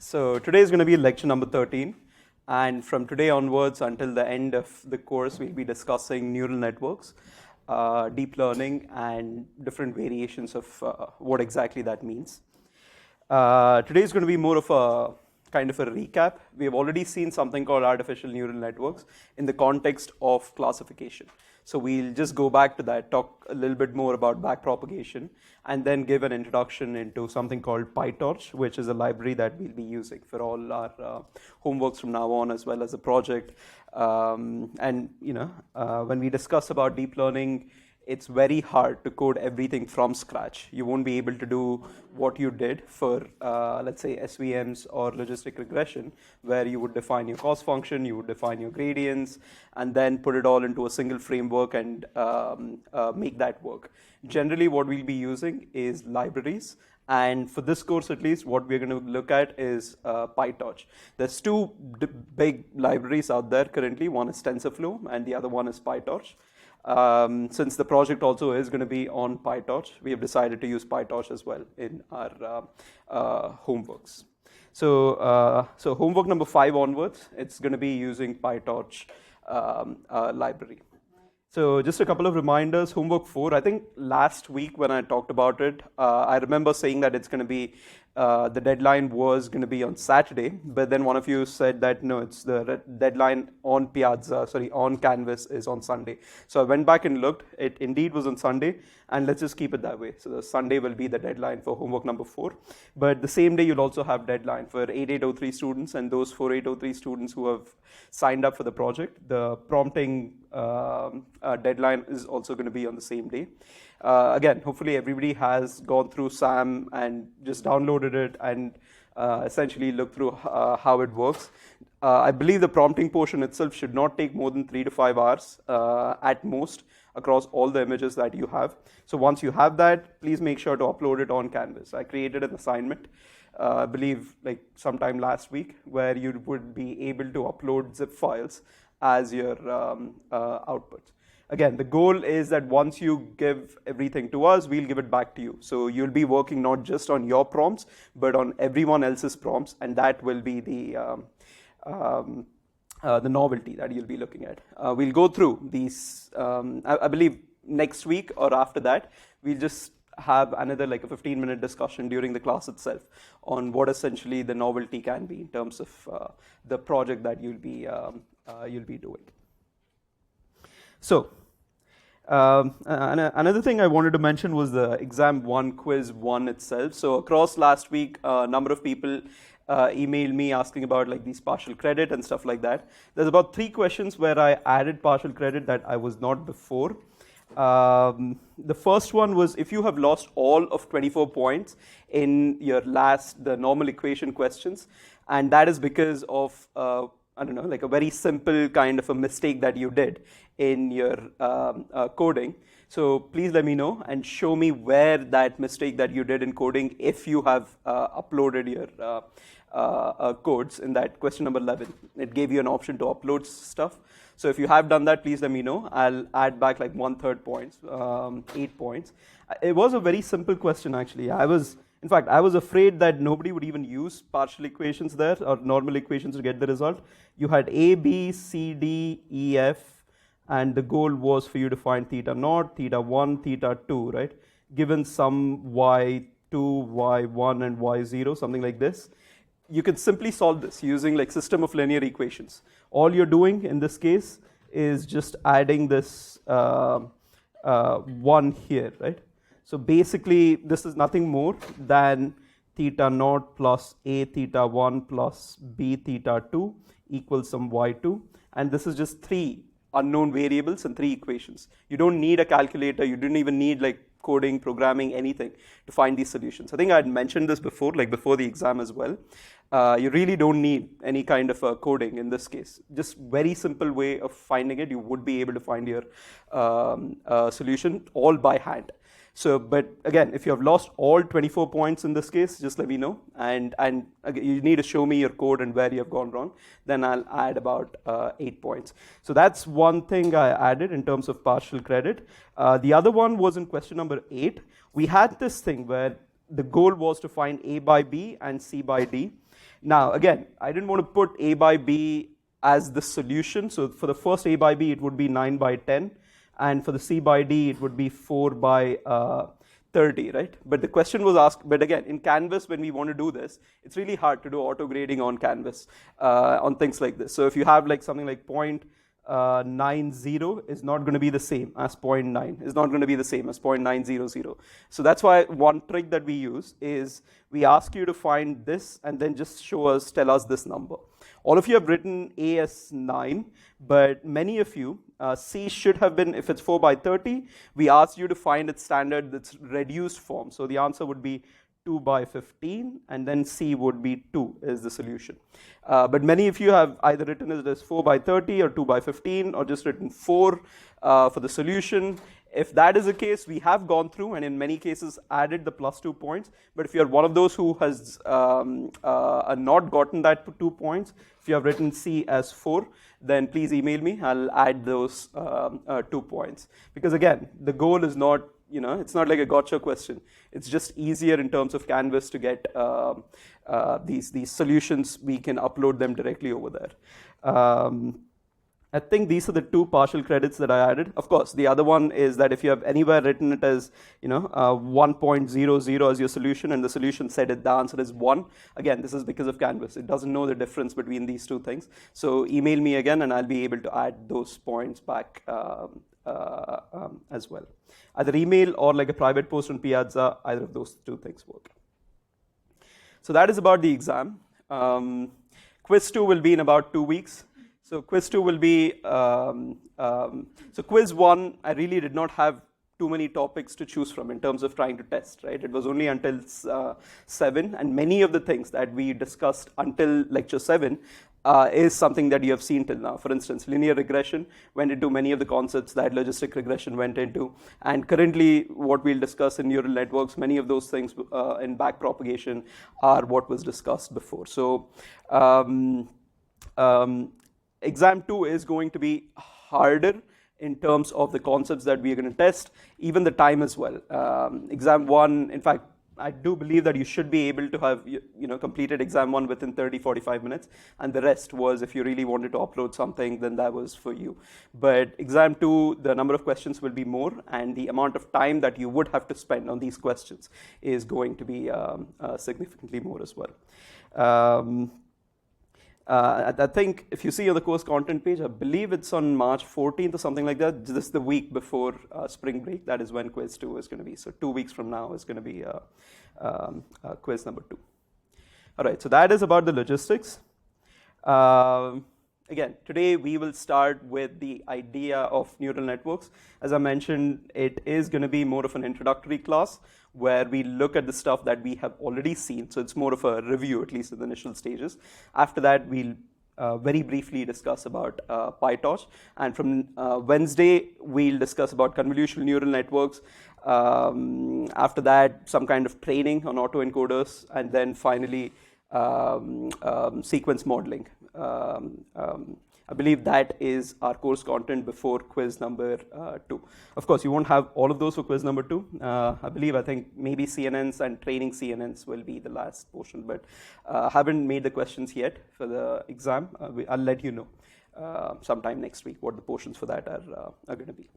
So today is going to be lecture number 13, and from today onwards until the end of the course, we'll be discussing neural networks, deep learning, and different variations of what exactly that means. Today is going to be more of a kind of a recap. We have already seen something called artificial neural networks in the context of classification. So we'll just go back to that, talk a little bit more about backpropagation, and then give an introduction into something called PyTorch, which is a library that we'll be using for all our homeworks from now on, as well as a project. When we discuss about deep learning, it's very hard to code everything from scratch. You won't be able to do what you did for, let's say, SVMs or logistic regression, where you would define your cost function, you would define your gradients, and then put it all into a single framework and make that work. Generally, what we'll be using is libraries. And for this course, at least, what we're going to look at is PyTorch. There's two big libraries out there currently. One is TensorFlow, and the other one is PyTorch. Since the project also is going to be on PyTorch, we have decided to use PyTorch as well in our homeworks. So homework number 5 onwards, it's going to be using PyTorch library. So just a couple of reminders. Homework 4, I think last week when I talked about it, I remember saying that it's going to be, the deadline was going to be on Saturday, but then one of you said that no, it's the deadline on on Canvas is on Sunday. So I went back and looked, it indeed was on Sunday, and let's just keep it that way. So the Sunday will be the deadline for homework number 4. But the same day you'll also have deadline for 8803 students, and those 4803 students who have signed up for the project. The prompting deadline is also going to be on the same day. Again, hopefully everybody has gone through SAM and just downloaded it and essentially looked through how it works. I believe the prompting portion itself should not take more than 3 to 5 hours at most across all the images that you have. So once you have that, please make sure to upload it on Canvas. I created an assignment, I believe like sometime last week, where you would be able to upload zip files as your outputs. Again, the goal is that once you give everything to us, we'll give it back to you. So you'll be working not just on your prompts, but on everyone else's prompts, and that will be the novelty that you'll be looking at. We'll go through these, I believe next week or after that, we'll just have another like a 15-minute discussion during the class itself on what essentially the novelty can be in terms of the project that you'll be doing. So another thing I wanted to mention was the exam 1 quiz 1 itself. So across last week, a number of people emailed me asking about like these partial credit and stuff like that. There's about 3 questions where I added partial credit that I was not before. The first one was if you have lost all of 24 points in your the normal equation questions, and that is because of I don't know, like a very simple kind of a mistake that you did in your coding. So please let me know and show me where that mistake that you did in coding, if you have uploaded your codes in that question number 11. It gave you an option to upload stuff. So if you have done that, please let me know. I'll add back like 1/3 points, 8 points. It was a very simple question actually. In fact, I was afraid that nobody would even use partial equations there or normal equations to get the result. You had A, B, C, D, E, F, and the goal was for you to find theta naught, theta 1, theta 2, right? Given some y2, y1, and y0, something like this. You can simply solve this using like system of linear equations. All you're doing in this case is just adding this 1 here, right? So basically, this is nothing more than theta naught plus A theta 1 plus B theta 2 equals some y2. And this is just 3 unknown variables and 3 equations. You don't need a calculator. You didn't even need like coding, programming, anything to find these solutions. I think I had mentioned this before, like before the exam as well. You really don't need any kind of coding in this case. Just very simple way of finding it. You would be able to find your solution all by hand. So, but again, if you have lost all 24 points in this case, just let me know. And again, you need to show me your code and where you have gone wrong. Then I'll add about 8 points. So that's one thing I added in terms of partial credit. The other one was in question number 8. We had this thing where the goal was to find A by B and C by D. Now, again, I didn't want to put A by B as the solution. So for the first A by B, it would be 9 by 10. And for the C by D, it would be 4 by 30, right? But the question was asked, but again, in Canvas, when we want to do this, it's really hard to do auto grading on Canvas on things like this. So if you have like something like 0.90 is not going to be the same as 0.9, is not going to be the same as 0.900. So that's why one trick that we use is we ask you to find this and then just tell us this number. All of you have written A as 9, but many of you, C should have been, if it's 4 by 30, we asked you to find its standard, that's reduced form. So the answer would be 2 by 15, and then C would be 2 is the solution. But many of you have either written it as 4 by 30 or 2 by 15, or just written 4 for the solution. If that is the case, we have gone through and in many cases added the plus 2 points. But if you're one of those who has not gotten that 2 points, if you have written C as 4, then please email me. I'll add those 2 points. Because again, the goal is not, it's not like a gotcha question. It's just easier in terms of Canvas to get these solutions. We can upload them directly over there. I think these are the 2 partial credits that I added. Of course, the other one is that if you have anywhere written it as 1.00 as your solution and the solution said the answer is 1, again, this is because of Canvas. It doesn't know the difference between these 2 things. So email me again and I'll be able to add those points back as well. Either email or like a private post on Piazza, either of those 2 things work. So that is about the exam. Quiz 2 will be in about 2 weeks. So quiz 2 will be, so quiz 1, I really did not have too many topics to choose from in terms of trying to test, right? It was only until 7, and many of the things that we discussed until lecture 7 is something that you have seen till now. For instance, linear regression went into many of the concepts that logistic regression went into. And currently, what we'll discuss in neural networks, many of those things in backpropagation are what was discussed before. So exam 2 is going to be harder in terms of the concepts that we are going to test, even the time as well. Exam 1, in fact, I do believe that you should be able to have completed exam 1 within 30-45 minutes, and the rest was if you really wanted to upload something, then that was for you. But exam 2, the number of questions will be more, and the amount of time that you would have to spend on these questions is going to be significantly more as well. I think if you see on the course content page, I believe it's on March 14th or something like that, just the week before spring break. That is when quiz 2 is going to be. So 2 weeks from now is going to be quiz number 2. All right, so that is about the logistics. Again, today we will start with the idea of neural networks. As I mentioned, it is going to be more of an introductory class where we look at the stuff that we have already seen. So it's more of a review, at least in the initial stages. After that, we'll very briefly discuss about PyTorch. And from Wednesday, we'll discuss about convolutional neural networks. After that, some kind of training on autoencoders. And then finally, sequence modeling. I believe that is our course content before quiz number 2. Of course, you won't have all of those for quiz number 2. I think maybe CNNs and training CNNs will be the last portion, but haven't made the questions yet for the exam. I'll let you know sometime next week what the portions for that are going to be.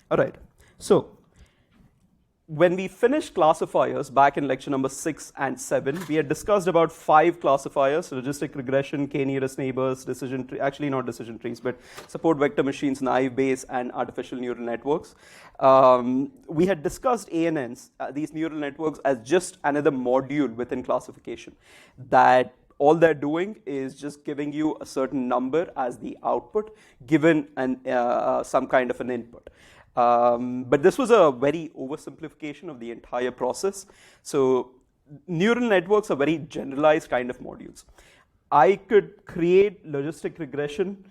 All right, so when we finished classifiers back in lecture number 6 and 7, we had discussed about 5 classifiers: logistic regression, k-nearest neighbors, decision tree, actually not decision trees, but support vector machines, naive Bayes, and artificial neural networks. We had discussed ANNs, these neural networks, as just another module within classification, that all they're doing is just giving you a certain number as the output, given some kind of an input. But this was a very oversimplification of the entire process. So neural networks are very generalized kind of modules. I could create logistic regression,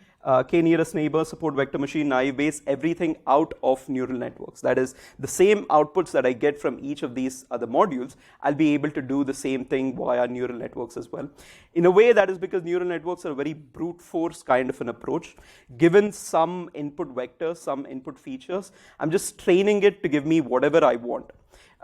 k-nearest neighbor, support vector machine, naive Bayes, everything out of neural networks. That is, the same outputs that I get from each of these other modules, I'll be able to do the same thing via neural networks as well. In a way, that is because neural networks are a very brute force kind of an approach. Given some input vectors, some input features, I'm just training it to give me whatever I want.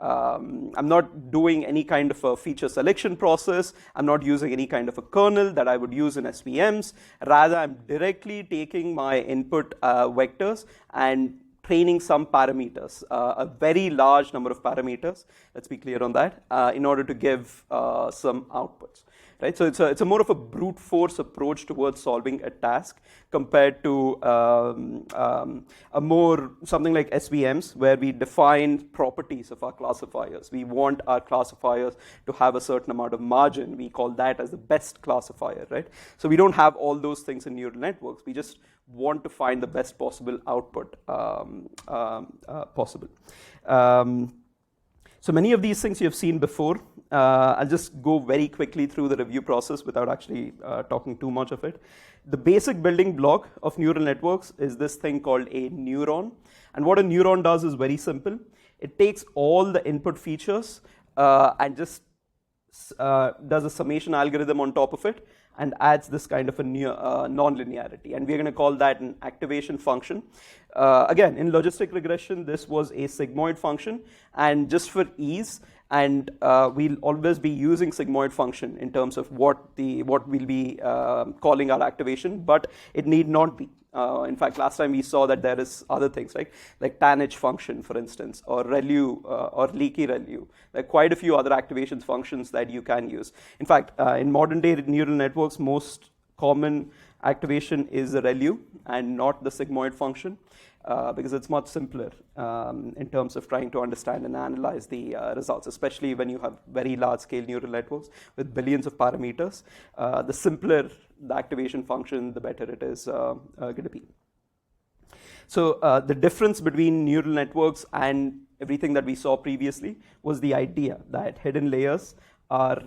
I'm not doing any kind of a feature selection process. I'm not using any kind of a kernel that I would use in SVMs. Rather, I'm directly taking my input vectors and training some parameters, a very large number of parameters, let's be clear on that, in order to give some outputs. Right? So it's a more of a brute force approach towards solving a task compared to a more something like SVMs, where we define properties of our classifiers. We want our classifiers to have a certain amount of margin. We call that as the best classifier, right? So we don't have all those things in neural networks. We just want to find the best possible output possible. So many of these things you have seen before. I'll just go very quickly through the review process without actually talking too much of it. The basic building block of neural networks is this thing called a neuron. And what a neuron does is very simple. It takes all the input features and just does a summation algorithm on top of it and adds this kind of a non-linearity. And we're going to call that an activation function. Again, in logistic regression, this was a sigmoid function. And just for ease, and we'll always be using sigmoid function in terms of what we'll be calling our activation, but it need not be. In fact, last time we saw that there is other things, right? Like tanh function, for instance, or ReLU, or leaky ReLU. There are quite a few other activations functions that you can use. In fact, in modern day neural networks, most common activation is the ReLU and not the sigmoid function. Because it's much simpler in terms of trying to understand and analyze the results, especially when you have very large-scale neural networks with billions of parameters. The simpler the activation function, the better it is going to be. So the difference between neural networks and everything that we saw previously was the idea that hidden layers are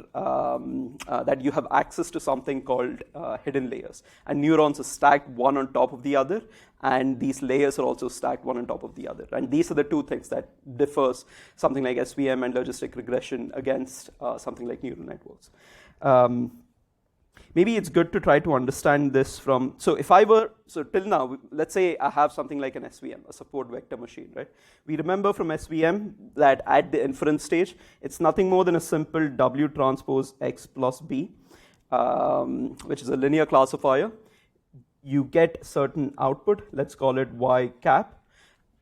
that you have access to something called hidden layers. And neurons are stacked one on top of the other, and these layers are also stacked one on top of the other. And these are the two things that differs something like SVM and logistic regression against something like neural networks. Maybe it's good to try to understand this from, so till now, let's say I have something like an SVM, a support vector machine, right? We remember from SVM that at the inference stage, it's nothing more than a simple W transpose X plus B, which is a linear classifier. You get certain output, let's call it Y cap,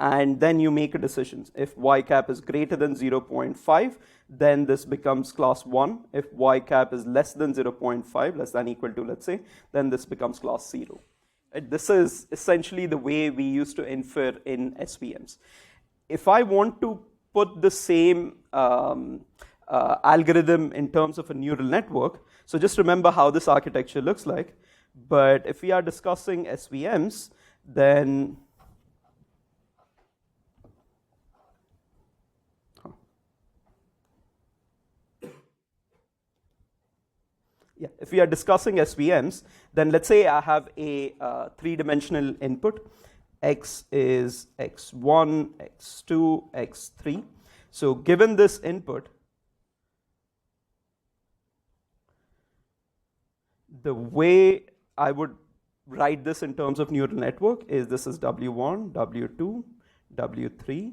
and then you make a decision. If Y cap is greater than 0.5, then this becomes class 1. If Y cap is less than 0.5, less than equal to, let's say, then this becomes class 0. This is essentially the way we used to infer in SVMs. If I want to put the same algorithm in terms of a neural network, so just remember how this architecture looks like. But if we are discussing SVMs, then if we are discussing SVMs, then let's say I have a three-dimensional input. X is x1, x2, x3. So given this input, the way I would write this in terms of neural network is this is W1, W2, W3.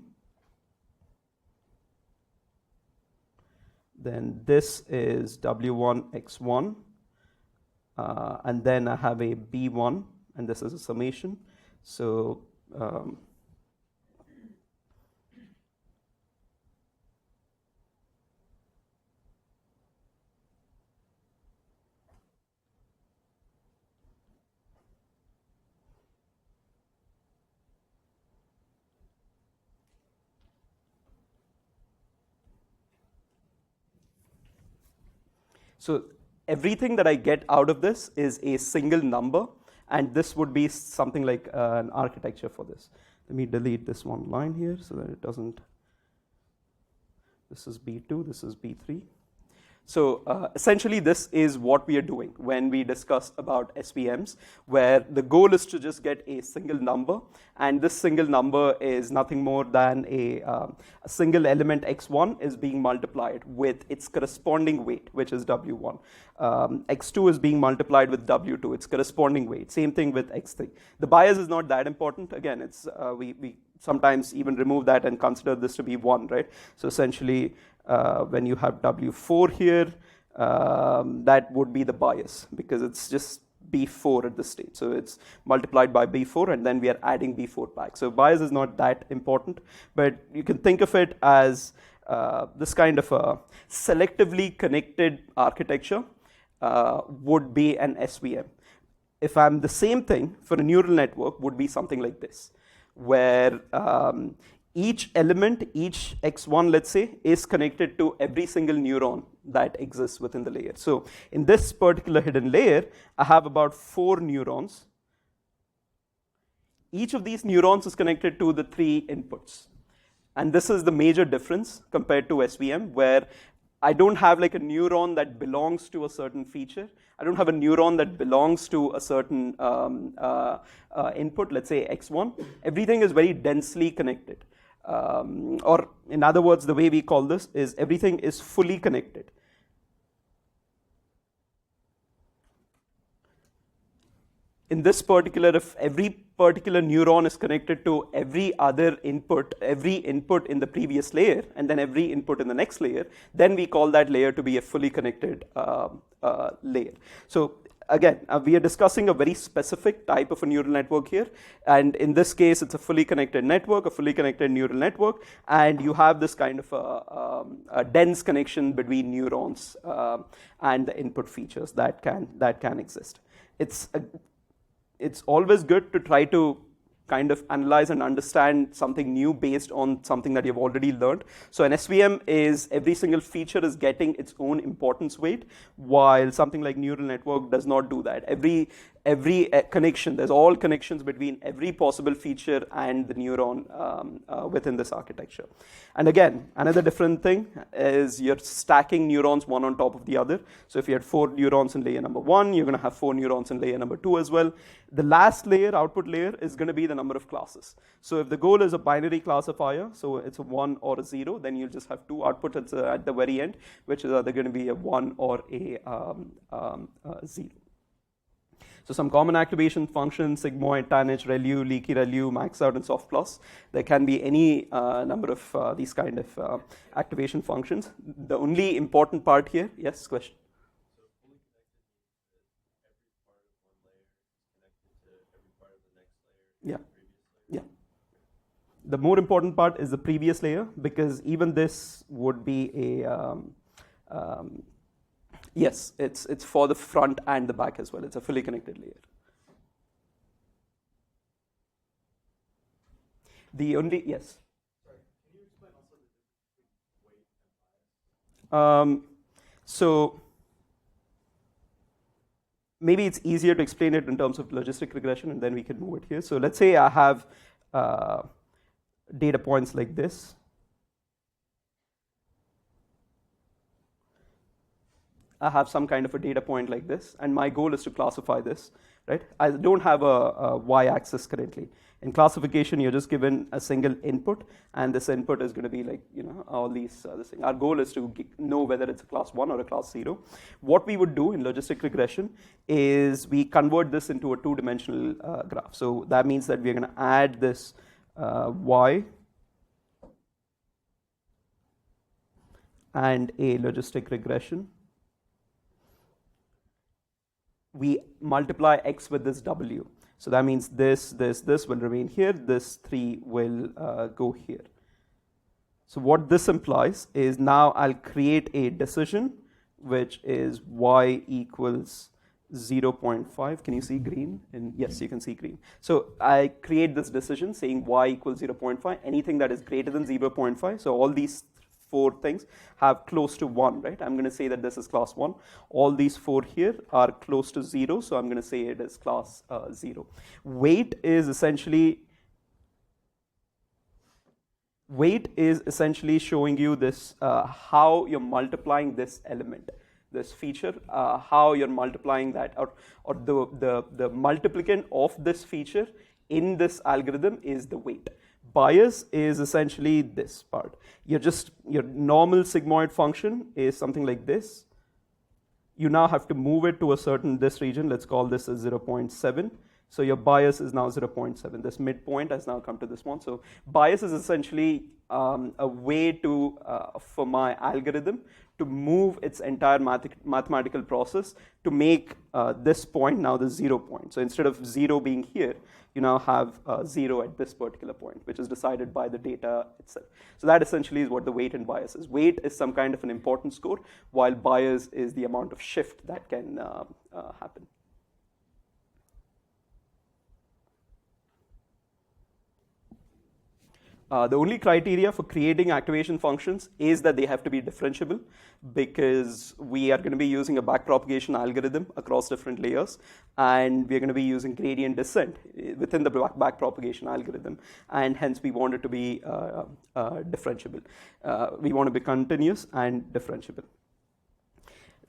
Then this is W1, X1. And then I have a B1, and this is a summation. So So everything that I get out of this is a single number, and this would be something like an architecture for this. Let me delete this one line here so that it doesn't. This is B2, this is B3. So essentially, this is what we are doing when we discuss about SVMs, where the goal is to just get a single number, and this single number is nothing more than a single element x1 is being multiplied with its corresponding weight, which is W1. X2 is being multiplied with W2, its corresponding weight. Same thing with X3. The bias is not that important. Again, it's we sometimes even remove that and consider this to be 1, right? So essentially, when you have W4 here, that would be the bias, because it's just B4 at this stage. So it's multiplied by B4, and then we are adding B4 back. So bias is not that important, but you can think of it as this kind of a selectively connected architecture would be an SVM. If I'm the same thing for a neural network, would be something like this, where each element, each x1, let's say, is connected to every single neuron that exists within the layer. So in this particular hidden layer, I have about 4 neurons. Each of these neurons is connected to the 3 inputs. And this is the major difference compared to SVM, where I don't have like a neuron that belongs to a certain feature. I don't have a neuron that belongs to a certain input, let's say x1. Everything is very densely connected. Or in other words, the way we call this is everything is fully connected. In this particular, if every particular neuron is connected to every other input, every input in the previous layer, and then every input in the next layer, then we call that layer to be a fully connected layer. So again, we are discussing a very specific type of a neural network here, and in this case, it's a fully connected network, a fully connected neural network, and you have this kind of a dense connection between neurons and the input features that can exist. It's always good to try to kind of analyze and understand something new based on something that you've already learned. So an SVM is every single feature is getting its own importance weight, while something like neural network does not do that. Every connection, there's all connections between every possible feature and the neuron within this architecture. And again, another different thing is you're stacking neurons one on top of the other. So if you had 4 neurons in layer number 1, you're going to have 4 neurons in layer number 2 as well. The last layer, output layer, is going to be the number of classes. So if the goal is a binary classifier, so it's a 1 or a 0, then you'll just have 2 outputs at the very end, which is either going to be a 1 or a 0. So some common activation functions, sigmoid, tanh, ReLU, leaky ReLU, max out, and soft plus. There can be any number of these kind of activation functions. The only important part here, yes, question? Yeah. Yeah. The more important part is the previous layer, because even this would be a yes, it's for the front and the back as well. It's a fully connected layer. The only, yes. Sorry, can you explain also the difference between weight and bias? So maybe it's easier to explain it in terms of logistic regression, and then we can move it here. So let's say I have data points like this. I have some kind of a data point like this, and my goal is to classify this, right? I don't have a y-axis currently. In classification, you're just given a single input, and this input is going to be like, all these this thing. Our goal is to know whether it's a class 1 or a class 0. What we would do in logistic regression is we convert this into a 2-dimensional graph. So that means that we're going to add this y and a logistic regression. We multiply x with this w. So that means this will remain here, this 3 will go here. So what this implies is now I'll create a decision which is y equals 0.5. Can you see green? And yes, you can see green. So I create this decision saying y equals 0.5, anything that is greater than 0.5. So all these 4 things have close to 1, right? I'm going to say that this is class 1. All these 4 here are close to 0, so I'm going to say it is class 0. Weight is essentially showing you this, how you're multiplying this element, this feature, how you're multiplying that, or the multiplicand of this feature in this algorithm is the weight. Bias is essentially this part. Your normal sigmoid function is something like this. You now have to move it to a certain this region. Let's call this a 0.7. So your bias is now 0.7. This midpoint has now come to this one. So bias is essentially a way for my algorithm to move its entire mathematical process to make this point now the 0 point. So instead of 0 being here, you now have 0 at this particular point, which is decided by the data itself. So that essentially is what the weight and bias is. Weight is some kind of an importance score, while bias is the amount of shift that can happen. The only criteria for creating activation functions is that they have to be differentiable, because we are going to be using a backpropagation algorithm across different layers, and we're going to be using gradient descent within the backpropagation algorithm, and hence we want it to be differentiable. We want to be continuous and differentiable.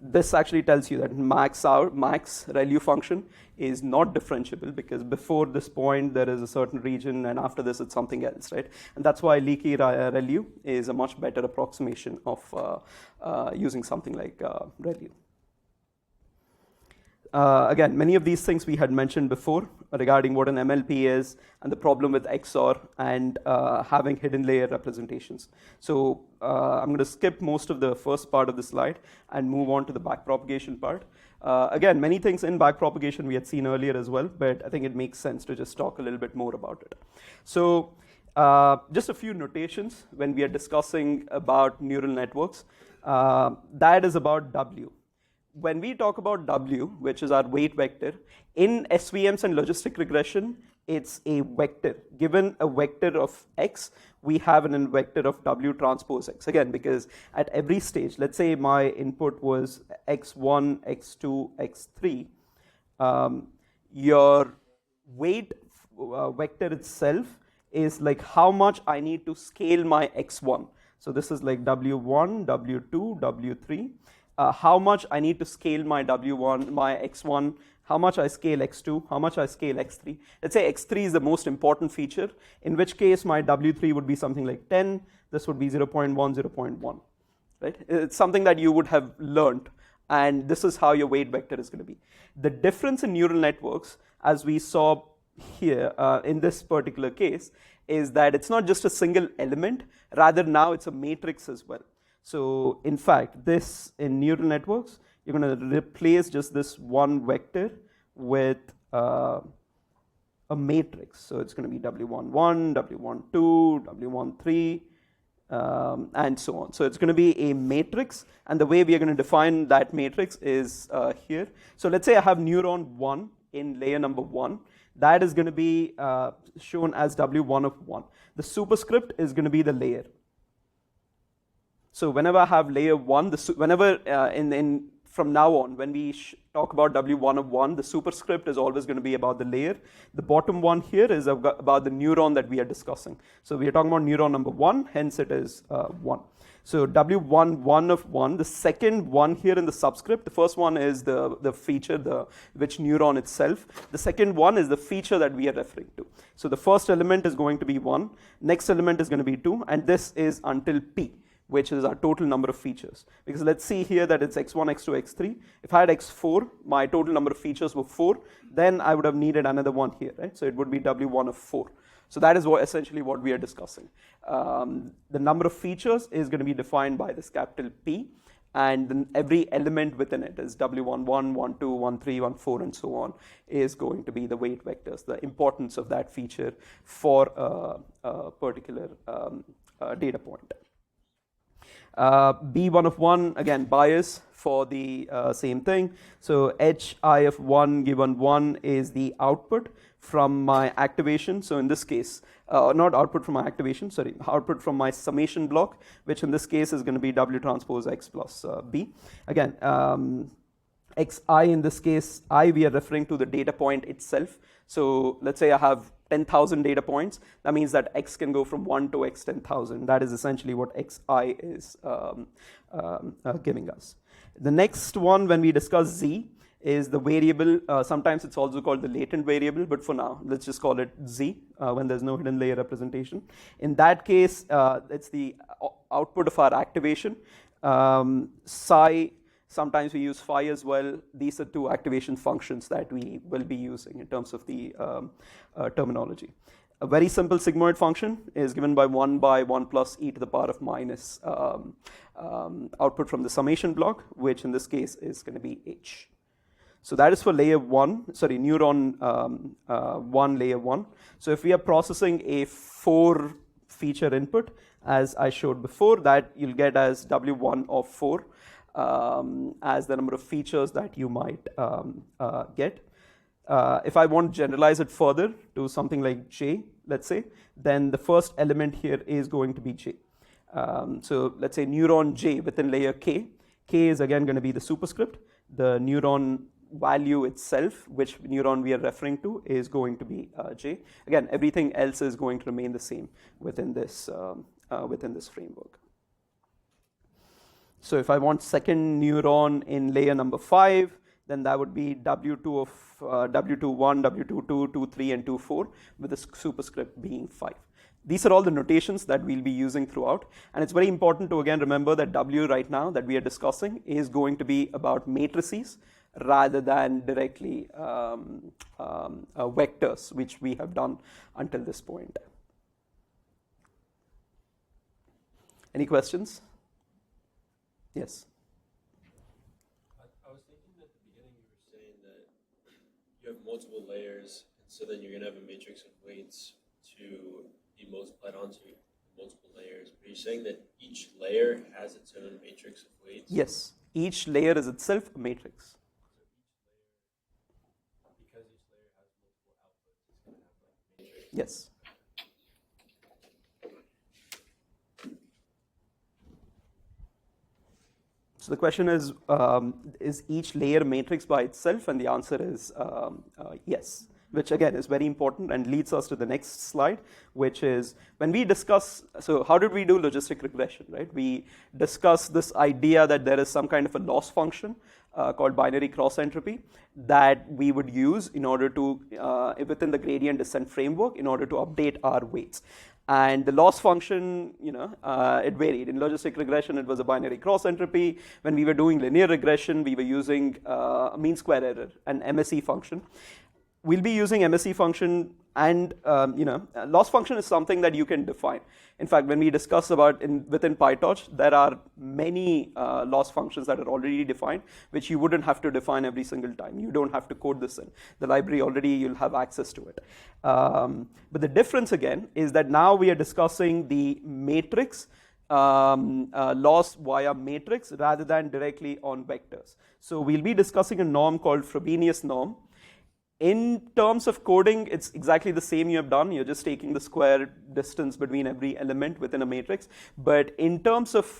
This actually tells you that max ReLU function is not differentiable, because before this point there is a certain region, and after this it's something else, right? And that's why leaky ReLU is a much better approximation of using something like ReLU. Again, many of these things we had mentioned before regarding what an MLP is and the problem with XOR and having hidden layer representations. So I'm going to skip most of the first part of the slide and move on to the backpropagation part. Again, many things in backpropagation we had seen earlier as well, but I think it makes sense to just talk a little bit more about it. So just a few notations when we are discussing about neural networks. That is about W. When we talk about W, which is our weight vector, in SVMs and logistic regression, it's a vector. Given a vector of X, we have an vector of W transpose X. Again, because at every stage, let's say my input was X1, X2, X3, your weight vector itself is like how much I need to scale my X1. So this is like W1, W2, W3. How much I need to scale my W1, my X1, how much I scale X2, how much I scale X3. Let's say X3 is the most important feature, in which case my W3 would be something like 10, this would be 0.1, 0.1, right? It's something that you would have learned, and this is how your weight vector is going to be. The difference in neural networks, as we saw here in this particular case, is that it's not just a single element, rather now it's a matrix as well. So in fact, this in neural networks, you're going to replace just this one vector with a matrix. So it's going to be W11, W12, W13, and so on. So it's going to be a matrix, and the way we are going to define that matrix is here. So let's say I have neuron 1 in layer number 1. That is going to be shown as W1 of 1. The superscript is going to be the layer. So whenever I have layer 1, from now on, when we talk about W1 of 1, the superscript is always going to be about the layer. The bottom one here is about the neuron that we are discussing. So we are talking about neuron number 1, hence it is 1. So W1 of 1, the second one here in the subscript, the first one is the feature, which neuron itself. The second one is the feature that we are referring to. So the first element is going to be 1, next element is going to be 2, and this is until P, which is our total number of features. Because let's see here that it's X1, X2, X3. If I had X4, my total number of features were 4, then I would have needed another one here, right? So it would be W1 of 4. So that is essentially what we are discussing. The number of features is going to be defined by this capital P, and then every element within it is W11, 12, 13, 14, and so on, is going to be the weight vectors, the importance of that feature for a particular data point. B1 of 1, again, bias for the same thing. So HI of 1 given 1 is the output from my activation. So in this case, not output from my activation, sorry, output from my summation block, which in this case is going to be W transpose X plus B. Again, Xi in this case, I we are referring to the data point itself. So let's say I have 10,000 data points. That means that X can go from 1 to X 10,000. That is essentially what Xi is giving us. The next one, when we discuss Z, is the variable. Sometimes it's also called the latent variable, but for now, let's just call it Z when there's no hidden layer representation. In that case, it's the output of our activation. Psi Sometimes we use phi as well. These are two activation functions that we will be using in terms of the terminology. A very simple sigmoid function is given by 1 plus e to the power of minus output from the summation block, which in this case is going to be h. So that is for layer 1, sorry, neuron 1, layer 1. So if we are processing a 4 feature input, as I showed before, that you'll get as W1 of 4 as the number of features that you might get. If I want to generalize it further to something like j, let's say, then the first element here is going to be j. So let's say neuron j within layer k. K is again going to be the superscript. The neuron value itself, which neuron we are referring to, is going to be j. Again, everything else is going to remain the same within this framework. So if I want second neuron in layer number 5, then that would be W2 of W21, W22, 23, and 24, with the superscript being 5. These are all the notations that we'll be using throughout. And it's very important to again remember that W right now that we are discussing is going to be about matrices rather than directly vectors, which we have done until this point. Any questions? Yes. I was thinking at the beginning you were saying that you have multiple layers, and so then you're going to have a matrix of weights to be multiplied onto multiple layers. But you're saying that each layer has its own matrix of weights? Yes. Each layer is itself a matrix. So because each layer has multiple outputs, it's going to have like a matrix? Yes. So the question is each layer a matrix by itself? And the answer is yes, which again is very important and leads us to the next slide, which is when we discuss, so how did we do logistic regression, right? We discussed this idea that there is some kind of a loss function called binary cross entropy that we would use in order to, within the gradient descent framework, in order to update our weights. And the loss function, it varied. In logistic regression, it was a binary cross entropy. When we were doing linear regression, we were using a mean square error, an MSE function. We'll be using MSE function, and loss function is something that you can define. In fact, when we discuss about within PyTorch, there are many loss functions that are already defined, which you wouldn't have to define every single time. You don't have to code this in. The library already, you'll have access to it. But the difference again is that now we are discussing the matrix loss via matrix rather than directly on vectors. So we'll be discussing a norm called Frobenius norm. In terms of coding, it's exactly the same you have done. You're just taking the square distance between every element within a matrix. But in terms of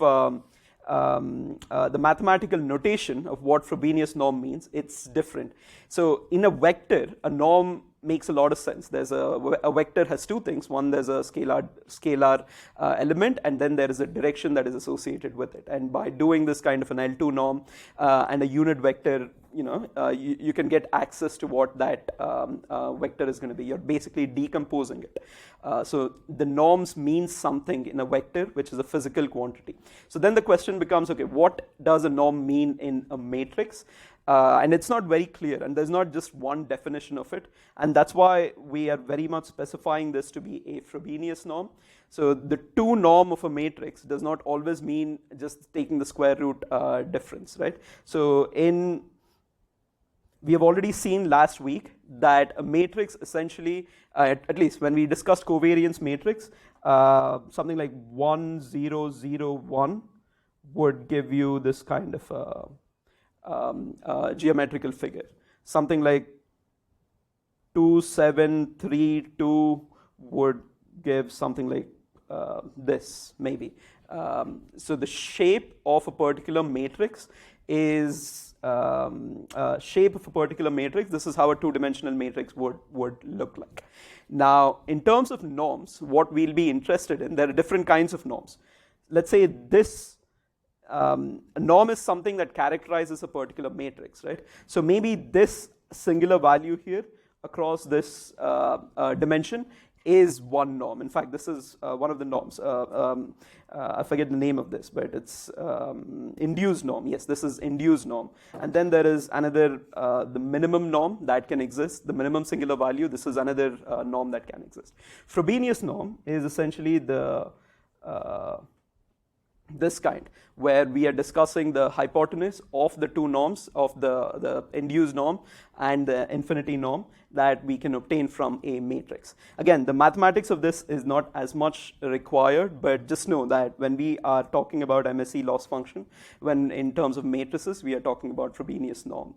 the mathematical notation of what Frobenius norm means, it's different. So in a vector, a norm makes a lot of sense. There's a vector has two things. One, there's a scalar element, and then there is a direction that is associated with it. And by doing this kind of an L2 norm and a unit vector, you can get access to what that vector is going to be. You're basically decomposing it. So the norms mean something in a vector, which is a physical quantity. So then the question becomes, okay, what does a norm mean in a matrix? And it's not very clear, and there's not just one definition of it. And that's why we are very much specifying this to be a Frobenius norm. So the 2 norm of a matrix does not always mean just taking the square root difference, right? So we have already seen last week that a matrix essentially, at least when we discussed covariance matrix, something like 1, 0, 0, 1 would give you this kind of geometrical figure. Something like 2, 7, 3, 2 would give something like this, maybe. So the shape of a particular matrix is shape of a particular matrix. This is how a 2-dimensional matrix would look like. Now, in terms of norms, what we'll be interested in, there are different kinds of norms. Let's say this a norm is something that characterizes a particular matrix, right? So maybe this singular value here across this dimension is one norm. In fact, this is one of the norms. I forget the name of this, but it's induced norm. Yes, this is induced norm. And then there is another, the minimum norm that can exist, the minimum singular value. This is another norm that can exist. Frobenius norm is essentially the this kind, where we are discussing the hypotenuse of the two norms, of the induced norm and the infinity norm that we can obtain from a matrix. Again, the mathematics of this is not as much required, but just know that when we are talking about MSE loss function, when in terms of matrices, we are talking about Frobenius norm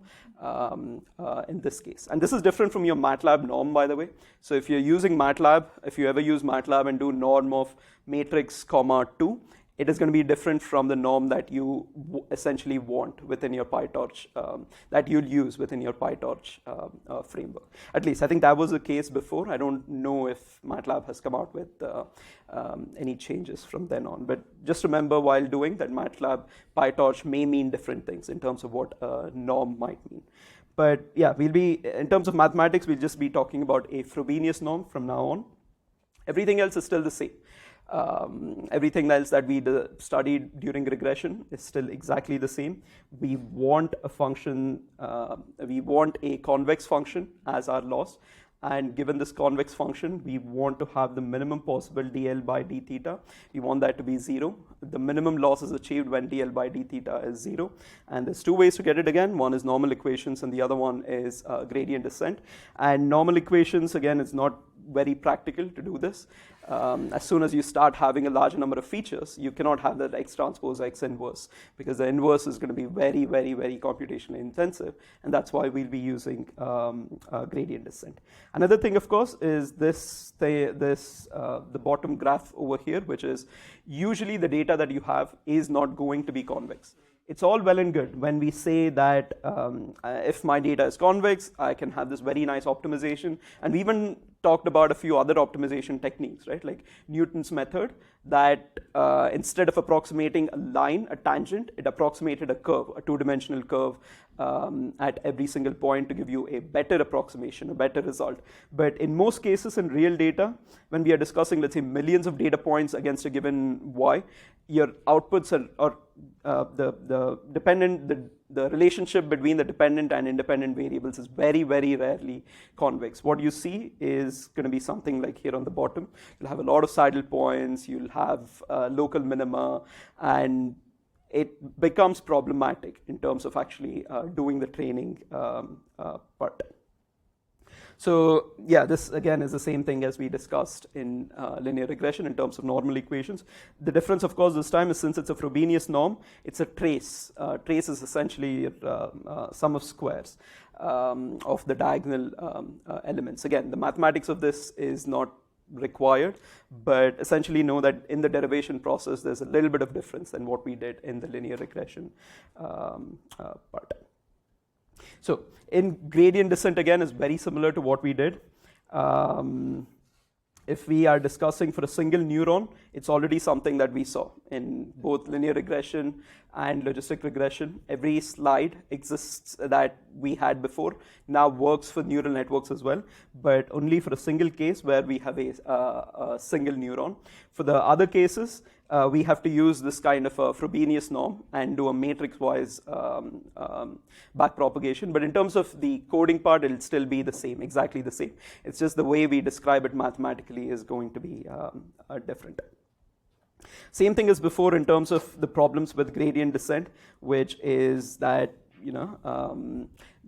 in this case. And this is different from your MATLAB norm, by the way. So if you're using MATLAB, if you ever use MATLAB and do norm of matrix comma 2, it is going to be different from the norm that you essentially want within your PyTorch, that you'll use within your PyTorch framework. At least I think that was the case before. I don't know if MATLAB has come out with any changes from then on. But just remember while doing that, MATLAB, PyTorch may mean different things in terms of what a norm might mean. But yeah, we'll be, in terms of mathematics, we'll just be talking about a Frobenius norm from now on. Everything else is still the same. Everything else that we studied during regression is still exactly the same. We want a function, we want a convex function as our loss. And given this convex function, we want to have the minimum possible dl by d theta. We want that to be 0. The minimum loss is achieved when dl by d theta is 0. And there's two ways to get it again. One is normal equations and the other one is gradient descent. And normal equations, again, is not very practical to do this. As soon as you start having a larger number of features, you cannot have that x transpose x inverse, because the inverse is going to be very, very, very computationally intensive, and that's why we'll be using gradient descent. Another thing, of course, is the bottom graph over here, which is usually the data that you have is not going to be convex. It's all well and good when we say that if my data is convex, I can have this very nice optimization. And we even talked about a few other optimization techniques, right? Like Newton's method, that instead of approximating a line, a tangent, it approximated a curve, a two-dimensional curve at every single point to give you a better approximation, a better result. But in most cases in real data, when we are discussing, let's say, millions of data points against a given y, your outputs are the relationship between the dependent and independent variables is very, very rarely convex. What you see is going to be something like here on the bottom. You'll have a lot of saddle points, you'll have local minima, and it becomes problematic in terms of actually doing the training part. So yeah, this again is the same thing as we discussed in linear regression in terms of normal equations. The difference, of course, this time is since it's a Frobenius norm, it's a trace. Trace is essentially sum of squares of the diagonal elements. Again, the mathematics of this is not required, but essentially know that in the derivation process, there's a little bit of difference than what we did in the linear regression part. So in gradient descent, again, is very similar to what we did. If we are discussing for a single neuron, it's already something that we saw in both linear regression and logistic regression. Every slide exists that we had before now works for neural networks as well, but only for a single case where we have a single neuron. For the other cases, we have to use this kind of a Frobenius norm and do a matrix-wise backpropagation. But in terms of the coding part, it'll still be the same, exactly the same. It's just the way we describe it mathematically is going to be different. Same thing as before in terms of the problems with gradient descent, which is that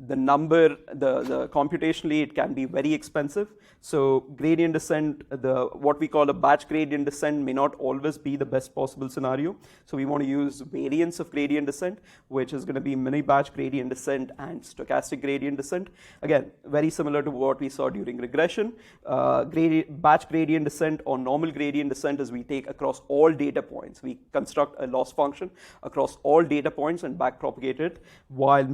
the computationally it can be very expensive. So gradient descent, what we call a batch gradient descent may not always be the best possible scenario. So we want to use variants of gradient descent, which is going to be mini batch gradient descent and stochastic gradient descent. Again, very similar to what we saw during regression. Batch gradient descent or normal gradient descent is we take across all data points. We construct a loss function across all data points and backpropagate it, while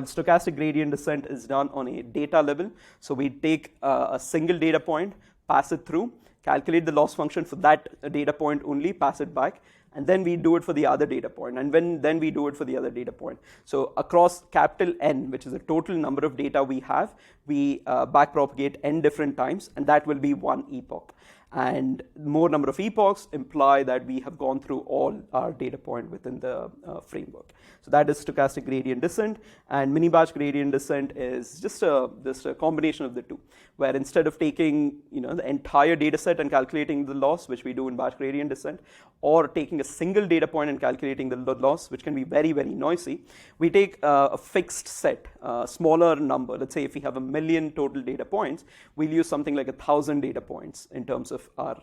stochastic gradient descent is done on a data level. So we take a single data point, pass it through, calculate the loss function for that data point only, pass it back, and then we do it for the other data point, and then we do it for the other data point. So across capital N, which is the total number of data we have, we backpropagate n different times, and that will be one epoch. And more number of epochs imply that we have gone through all our data point within the framework. So that is stochastic gradient descent, and mini batch gradient descent is just a combination of the two, where instead of taking the entire data set and calculating the loss, which we do in batch gradient descent, or taking a single data point and calculating the loss, which can be very, very noisy, we take a fixed set, a smaller number. Let's say if we have 1 million total data points, we'll use something like 1,000 data points in terms of our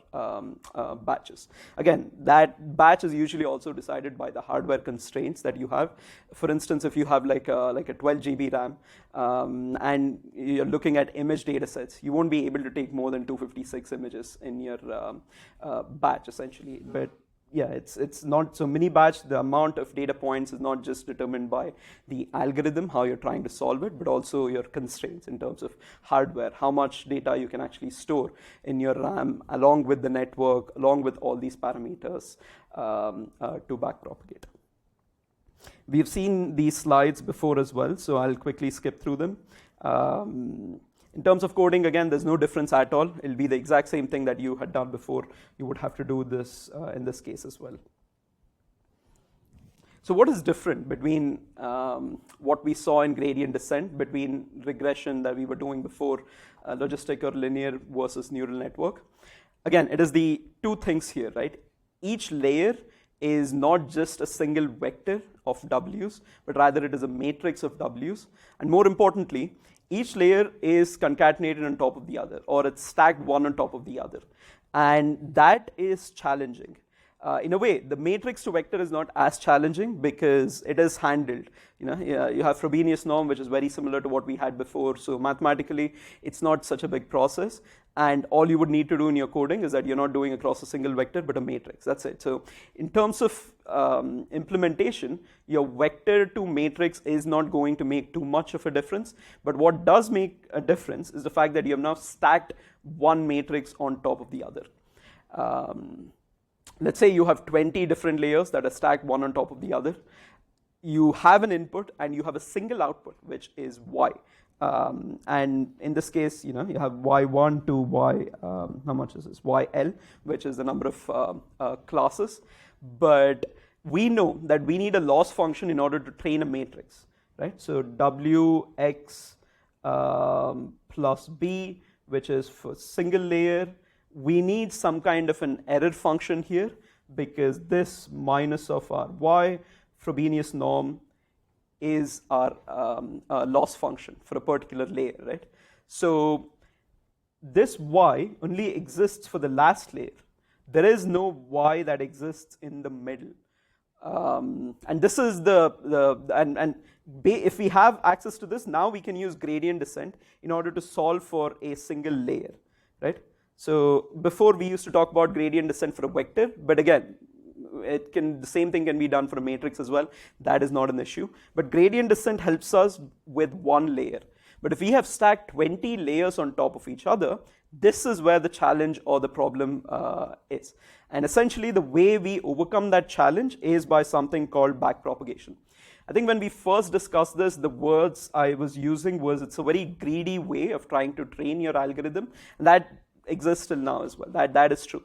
batches. Again, that batch is usually also decided by the hardware constraints that you have. For instance, if you have like a 12 GB RAM and you're looking at image data sets, you won't be able to take more than 256 images in your batch essentially. But yeah, it's not so mini batch. The amount of data points is not just determined by the algorithm, how you're trying to solve it, but also your constraints in terms of hardware, how much data you can actually store in your RAM, along with the network, along with all these parameters to backpropagate. We've seen these slides before as well, so I'll quickly skip through them. In terms of coding, again, there's no difference at all. It'll be the exact same thing that you had done before. You would have to do this in this case as well. So what is different between what we saw in gradient descent, between regression that we were doing before, logistic or linear versus neural network? Again, it is the two things here, right? Each layer is not just a single vector of W's, but rather it is a matrix of W's. And more importantly, each layer is concatenated on top of the other, or it's stacked one on top of the other. And that is challenging. In a way, the matrix to vector is not as challenging because it is handled. You have Frobenius norm, which is very similar to what we had before. So mathematically, it's not such a big process. And all you would need to do in your coding is that you're not doing across a single vector, but a matrix. That's it. So in terms of implementation, your vector to matrix is not going to make too much of a difference. But what does make a difference is the fact that you have now stacked one matrix on top of the other. Let's say you have 20 different layers that are stacked one on top of the other. You have an input and you have a single output, which is y. And in this case, you have y1 to y, how much is this? YL, which is the number of classes. But we know that we need a loss function in order to train a matrix, right? So wx plus b, which is for single layer. We need some kind of an error function here because this minus of our y, Frobenius norm, is our loss function for a particular layer, right? So this y only exists for the last layer. There is no y that exists in the middle. And this is if we have access to this, now we can use gradient descent in order to solve for a single layer, right? So before we used to talk about gradient descent for a vector, but again, the same thing can be done for a matrix as well. That is not an issue. But gradient descent helps us with one layer. But if we have stacked 20 layers on top of each other, this is where the challenge or the problem is. And essentially, the way we overcome that challenge is by something called backpropagation. I think when we first discussed this, the words I was using was it's a very greedy way of trying to train your algorithm. And that exists till now as well. That is true.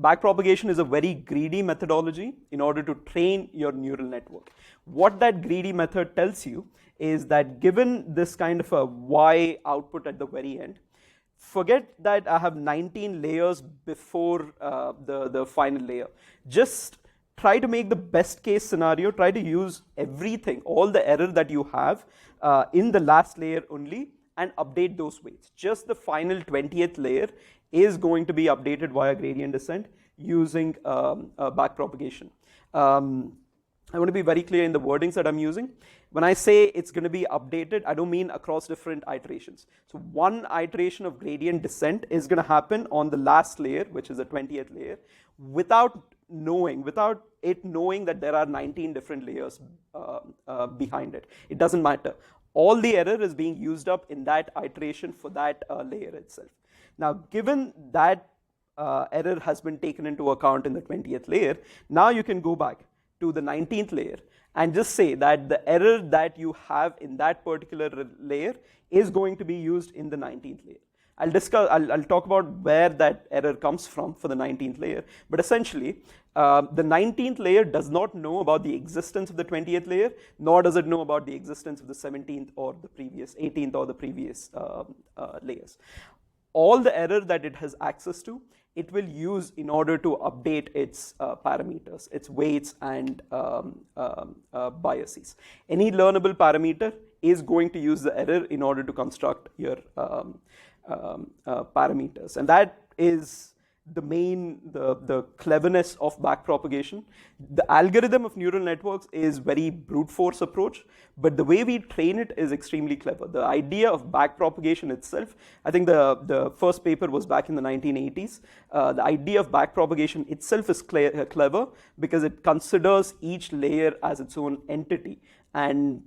Backpropagation is a very greedy methodology in order to train your neural network. What that greedy method tells you is that given this kind of a y output at the very end, forget that I have 19 layers before the final layer. Just try to make the best case scenario, try to use everything, all the error that you have in the last layer only, and update those weights. Just the final 20th layer is going to be updated via gradient descent using backpropagation. I want to be very clear in the wordings that I'm using. When I say it's going to be updated, I don't mean across different iterations. So one iteration of gradient descent is going to happen on the last layer, which is the 20th layer, without it knowing that there are 19 different layers behind it. It doesn't matter. All the error is being used up in that iteration for that layer itself. Now, given that error has been taken into account in the 20th layer. Now you can go back to the 19th layer and just say that the error that you have in that particular layer is going to be used in the 19th layer. I'll talk about where that error comes from for the 19th layer, but essentially, the 19th layer does not know about the existence of the 20th layer, nor does it know about the existence of the 17th or the previous 18th or the previous layers. All the error that it has access to, it will use in order to update its parameters, its weights and biases. Any learnable parameter is going to use the error in order to construct your parameters, and that is the cleverness of backpropagation. The algorithm of neural networks is very brute force approach, but the way we train it is extremely clever. The idea of backpropagation itself, I think the first paper was back in the 1980s. The idea of backpropagation itself is clever because it considers each layer as its own entity, and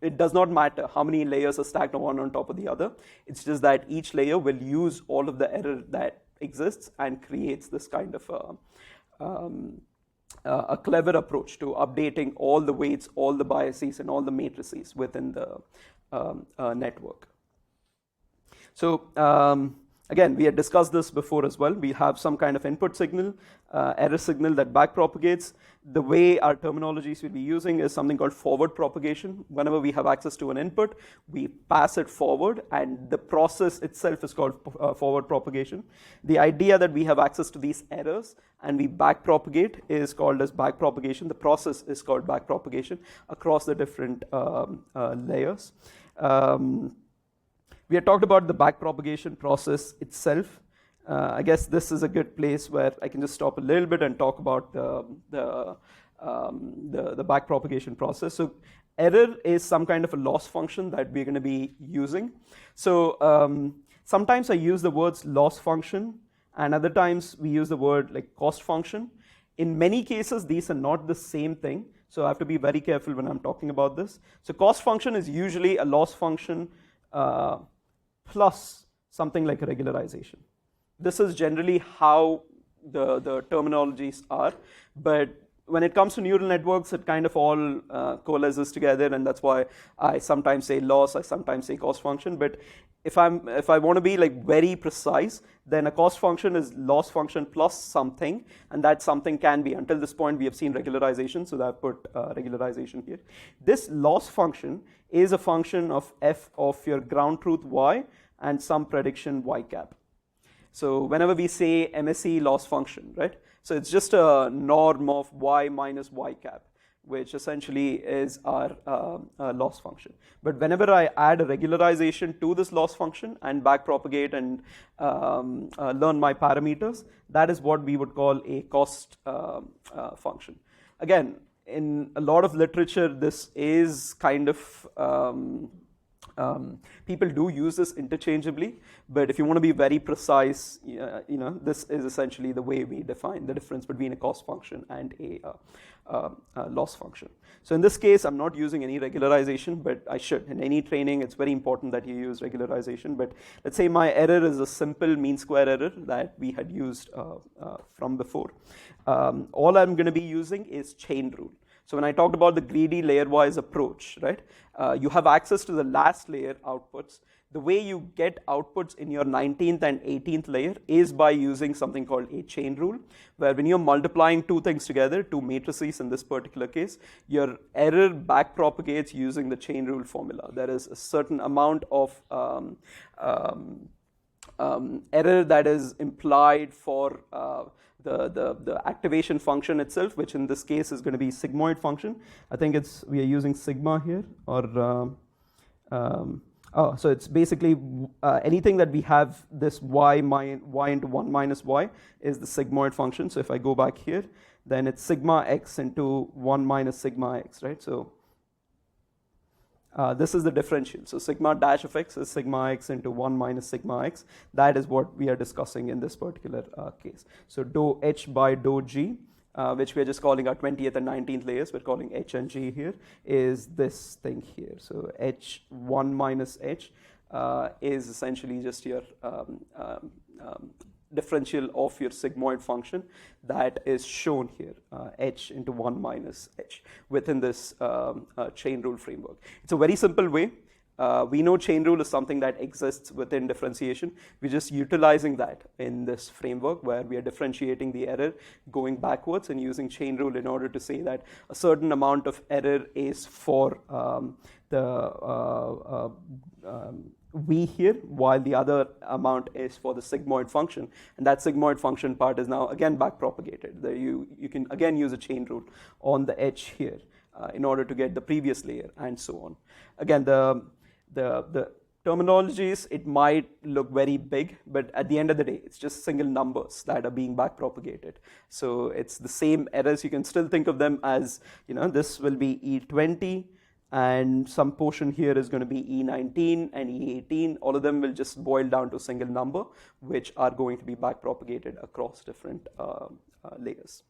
it does not matter how many layers are stacked one on top of the other. It's just that each layer will use all of the error that exists and creates this kind of a clever approach to updating all the weights, all the biases, and all the matrices within the network. So again, we had discussed this before as well. We have some kind of input signal, error signal that backpropagates. The way our terminologies will be using is something called forward propagation. Whenever we have access to an input, we pass it forward, and the process itself is called forward propagation. The idea that we have access to these errors and we backpropagate is called as backpropagation. The process is called backpropagation across the different layers. We had talked about the backpropagation process itself. I guess this is a good place where I can just stop a little bit and talk about the backpropagation process. So error is some kind of a loss function that we're going to be using. So sometimes I use the words loss function, and other times we use the word like cost function. In many cases, these are not the same thing. So I have to be very careful when I'm talking about this. So cost function is usually a loss function plus something like a regularization. This is generally how the terminologies are, but when it comes to neural networks, it kind of all coalesces together, and that's why I sometimes say loss, I sometimes say cost function. But if I want to be like very precise, then a cost function is loss function plus something, and that something can be, until this point we have seen regularization, so I've put regularization here. This loss function is a function of f of your ground truth y and some prediction y cap. So whenever we say MSE loss function, right? So it's just a norm of y minus y cap, which essentially is our loss function. But whenever I add a regularization to this loss function and backpropagate and learn my parameters, that is what we would call a cost function. Again, in a lot of literature, this is kind of people do use this interchangeably, but if you want to be very precise, this is essentially the way we define the difference between a cost function and a loss function. So in this case, I'm not using any regularization, but I should. In any training, it's very important that you use regularization. But let's say my error is a simple mean square error that we had used from before. All I'm going to be using is chain rule. So when I talked about the greedy layer-wise approach, right? You have access to the last layer outputs. The way you get outputs in your 19th and 18th layer is by using something called a chain rule, where when you're multiplying two things together, two matrices in this particular case, your error backpropagates using the chain rule formula. There is a certain amount of error that is implied for the activation function itself, which in this case is going to be sigmoid function. I think we are using sigma here, or so it's basically anything that we have this y into 1 minus y is the sigmoid function. So if I go back here, then it's sigma x into 1 minus sigma x, right? So this is the differential. So sigma dash of x is sigma x into 1 minus sigma x. That is what we are discussing in this particular case. So dou h by dou g, which we are just calling our 20th and 19th layers, we're calling h and g here, is this thing here. So h1 minus h is essentially just your differential of your sigmoid function that is shown here, h into 1 minus h, within this chain rule framework. It's a very simple way. We know chain rule is something that exists within differentiation. We're just utilizing that in this framework where we are differentiating the error going backwards and using chain rule in order to say that a certain amount of error is for the v here, while the other amount is for the sigmoid function. And that sigmoid function part is now again backpropagated. You can again use a chain rule on the edge here in order to get the previous layer and so on. Again, the terminologies, it might look very big, but at the end of the day, it's just single numbers that are being backpropagated. So it's the same errors. You can still think of them as, this will be E20, and some portion here is going to be E19 and E18. All of them will just boil down to a single number, which are going to be backpropagated across different layers.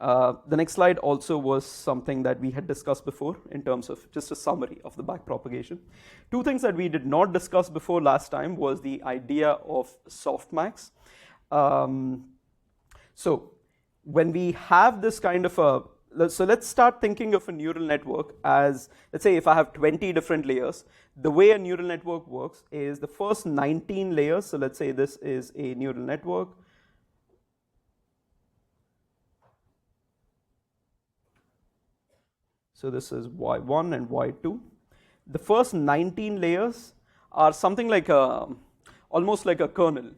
The next slide also was something that we had discussed before in terms of just a summary of the backpropagation. Two things that we did not discuss before last time was the idea of softmax. So when we have this kind of so let's start thinking of a neural network as, let's say if I have 20 different layers, the way a neural network works is the first 19 layers, so let's say this is a neural network. So this is Y1 and Y2. The first 19 layers are something like almost like a kernel.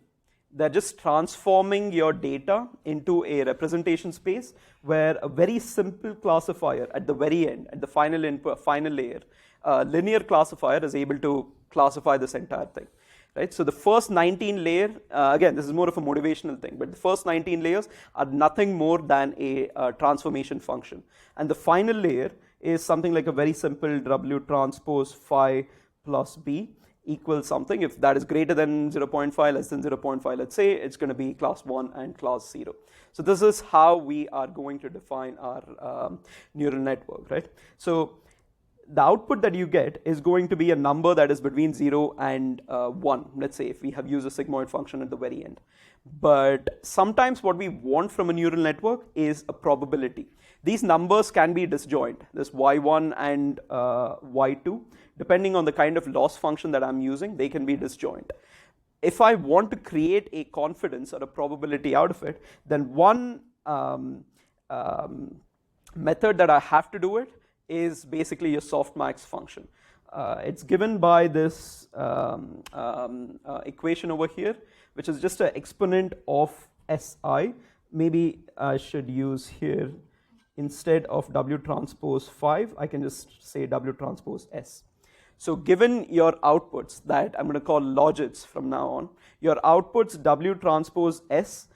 They're just transforming your data into a representation space where a very simple classifier at the very end, at the final layer, linear classifier is able to classify this entire thing. Right? So the first 19 layer, again, this is more of a motivational thing, but the first 19 layers are nothing more than a transformation function. And the final layer is something like a very simple W transpose phi plus B equals something. If that is greater than 0.5, less than 0.5, let's say, it's going to be class 1 and class 0. So this is how we are going to define our neural network, right? So the output that you get is going to be a number that is between 0 and 1, let's say, if we have used a sigmoid function at the very end. But sometimes what we want from a neural network is a probability. These numbers can be disjoint, this y1 and y2. Depending on the kind of loss function that I'm using, they can be disjoint. If I want to create a confidence or a probability out of it, then one method that I have to do it is basically a softmax function. It's given by this equation over here, which is just an exponent of Si. Maybe I should use here, instead of W transpose 5, I can just say W transpose S. So given your outputs that I'm going to call logits from now on, your outputs W transpose S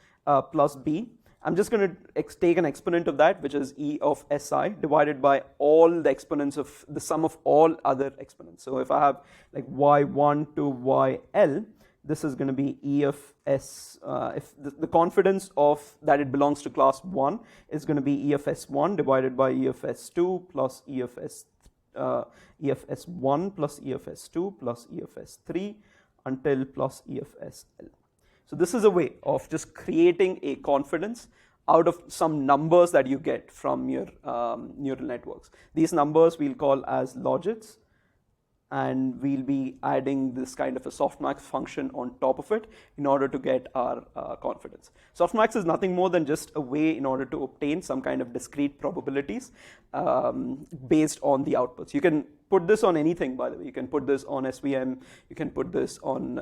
plus B, I'm just going to take an exponent of that, which is E of Si, divided by all the exponents of the sum of all other exponents. So if I have like Y1 to YL, this is going to be E of S, if the confidence of that it belongs to class 1 is going to be E of S1 divided by E of S2 plus E of S1 plus E of S2 plus E of S3 until plus E of SL. So this is a way of just creating a confidence out of some numbers that you get from your neural networks. These numbers we'll call as logits, and we'll be adding this kind of a softmax function on top of it in order to get our confidence. Softmax is nothing more than just a way in order to obtain some kind of discrete probabilities based on the outputs. You can put this on anything, by the way. You can put this on SVM, you can put this on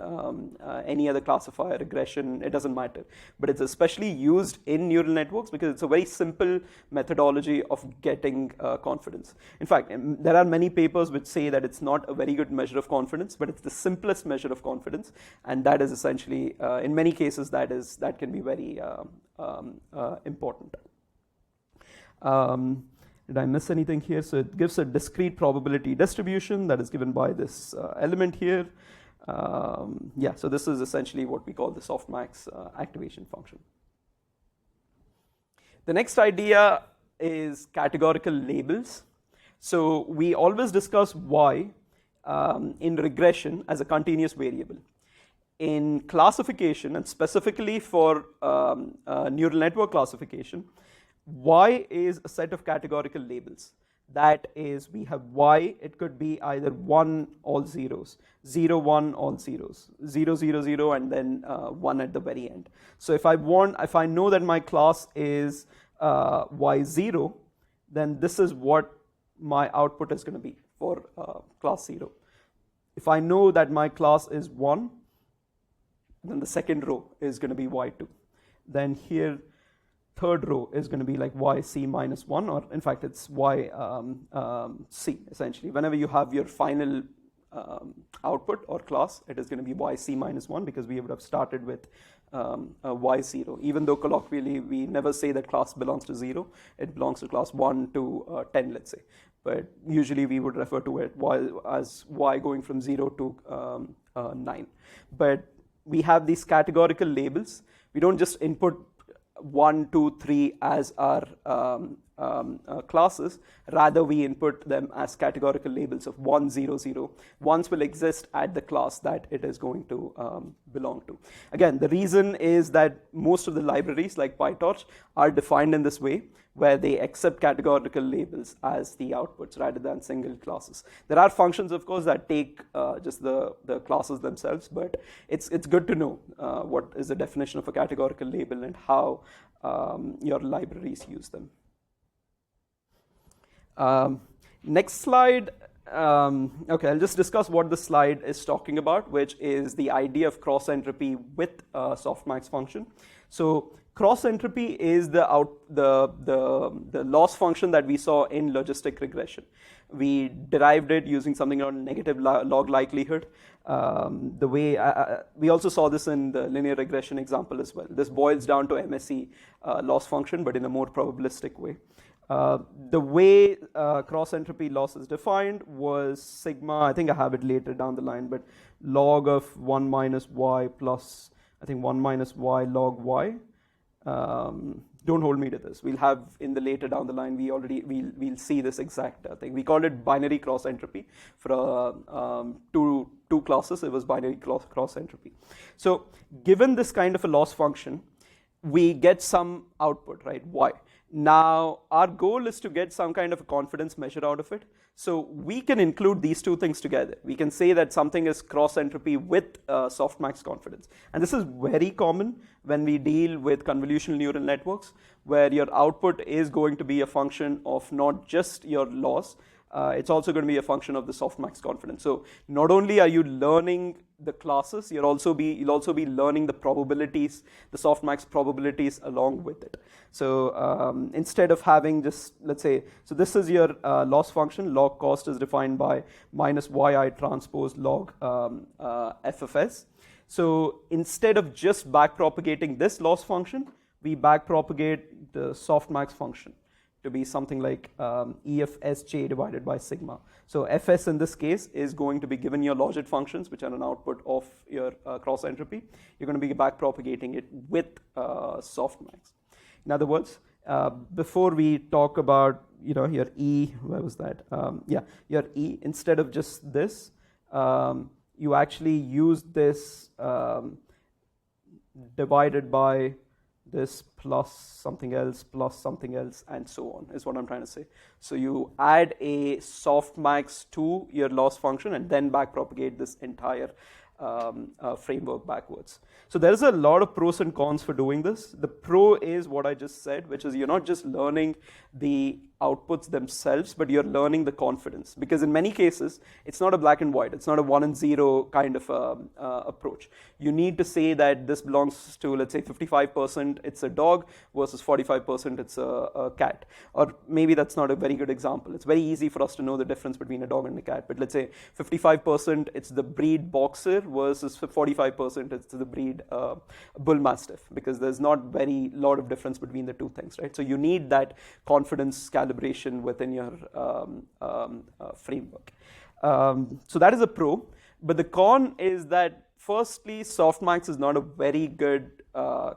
any other classifier, regression, it doesn't matter. But it's especially used in neural networks because it's a very simple methodology of getting confidence. In fact, there are many papers which say that it's not a very good measure of confidence, but it's the simplest measure of confidence, and that is essentially, in many cases, that can be very important. Did I miss anything here? So it gives a discrete probability distribution that is given by this element here. Yeah, so this is essentially what we call the softmax activation function. The next idea is categorical labels. So we always discuss y in regression as a continuous variable. in classification, and specifically for neural network classification, Y is a set of categorical labels. That is, we have Y, it could be either 1, all zeros, 0, 1, all zeros, 0, 0, 0, and then 1 at the very end. So if I know that my class is Y0, then this is what my output is going to be for class 0. If I know that my class is 1, then the second row is going to be Y2. Then here, third row is going to be like YC minus 1, or in fact, it's YC, essentially. Whenever you have your final output or class, it is going to be YC minus 1, because we would have started with Y0. Even though colloquially, we never say that class belongs to 0, it belongs to class 1 to 10, let's say. But usually, we would refer to it as Y going from 0 to 9. But we have these categorical labels. We don't just input 1, 2, 3 as our classes. Rather, we input them as categorical labels of 1, 0, 0. Ones will exist at the class that it is going to belong to. Again, the reason is that most of the libraries, like PyTorch, are defined in this way, where they accept categorical labels as the outputs rather than single classes. There are functions, of course, that take just the classes themselves, but it's good to know what is the definition of a categorical label and how your libraries use them. Next slide. Okay, I'll just discuss what the slide is talking about, which is the idea of cross entropy with a softmax function. So cross entropy is the loss function that we saw in logistic regression. We derived it using something called negative log likelihood. The way we also saw this in the linear regression example as well. This boils down to MSE loss function, but in a more probabilistic way. The way cross entropy loss is defined was sigma. I think I have it later down the line, but log of 1 minus y plus, I think 1 minus y log y. Don't hold me to this. We'll have in the later down the line, we'll see this exact thing. We called it binary cross entropy for two classes. It was binary cross entropy. So given this kind of a loss function, we get some output, right? Y. Now, our goal is to get some kind of a confidence measure out of it. So we can include these two things together. We can say that something is cross entropy with softmax confidence. And this is very common when we deal with convolutional neural networks, where your output is going to be a function of not just your loss, it's also going to be a function of the softmax confidence. So not only are you learning the classes, you'll also be learning the probabilities, the softmax probabilities along with it. So instead of having just, let's say, so this is your loss function. Log cost is defined by minus yi transpose log f of s. So instead of just backpropagating this loss function, we backpropagate the softmax function to be something like E of Sj divided by sigma. So Fs in this case is going to be given your logit functions, which are an output of your cross entropy. You're going to be backpropagating it with softmax. In other words, before we talk about your E, where was that? Your E, instead of just this, you actually use this divided by this plus something else, and so on, is what I'm trying to say. So you add a softmax to your loss function and then backpropagate this entire framework backwards. So there's a lot of pros and cons for doing this. The pro is what I just said, which is you're not just learning the outputs themselves, but you're learning the confidence. Because in many cases, it's not a black and white. It's not a 1 and 0 kind of approach. You need to say that this belongs to, let's say, 55% it's a dog versus 45% it's a cat. Or maybe that's not a very good example. It's very easy for us to know the difference between a dog and a cat. But let's say 55% it's the breed boxer versus 45% it's the breed bull mastiff, because there's not very lot of difference between the two things, right? So you need that confidence calibration within your framework. So that is a pro. But the con is that, firstly, softmax is not a very good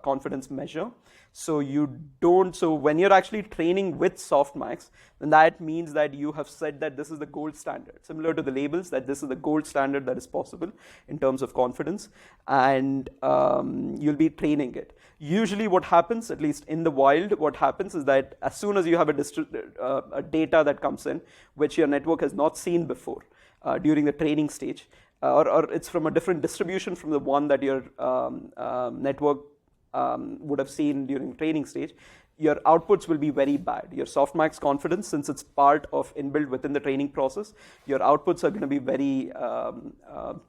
confidence measure. So when you're actually training with softmax, then that means that you have said that this is the gold standard, similar to the labels, that this is the gold standard that is possible in terms of confidence, and you'll be training it. Usually what happens, at least in the wild, what happens is that as soon as you have a data that comes in, which your network has not seen before during the training stage, or it's from a different distribution from the one that your network would have seen during training stage, your outputs will be very bad. Your softmax confidence, since it's part of inbuilt within the training process, your outputs are going to be very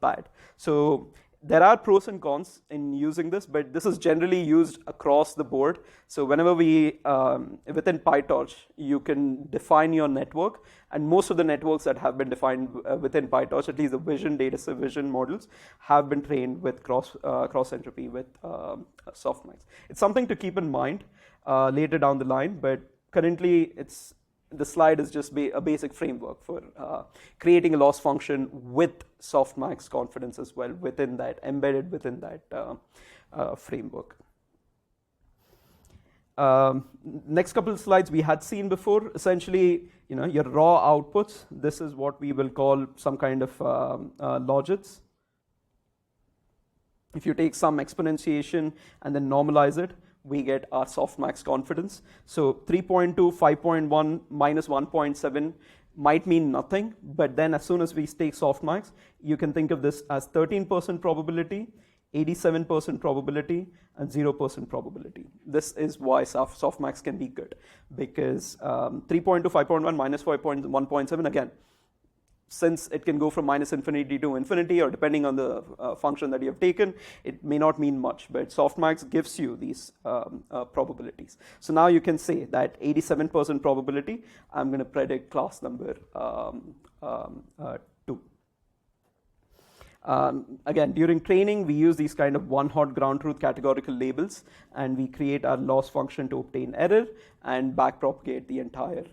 bad. So there are pros and cons in using this, but this is generally used across the board. So whenever within PyTorch, you can define your network, and most of the networks that have been defined within PyTorch, at least the vision, data vision models, have been trained with cross entropy with softmax. It's something to keep in mind later down the line, but currently the slide is just a basic framework for creating a loss function with softmax confidence as well embedded within that framework. Next couple of slides we had seen before. Essentially, your raw outputs. This is what we will call some kind of logits. If you take some exponentiation and then normalize it, we get our softmax confidence. So 3.2, 5.1, minus 1.7 might mean nothing, but then as soon as we take softmax, you can think of this as 13% probability, 87% probability, and 0% probability. This is why softmax can be good, because 3.2, 5.1, minus 1.7, again, since it can go from minus infinity to infinity, or depending on the function that you have taken, it may not mean much, but softmax gives you these probabilities. So now you can say that 87% probability, I'm going to predict class number 2. Again, during training, we use these kind of one-hot ground truth categorical labels, and we create our loss function to obtain error and backpropagate the entire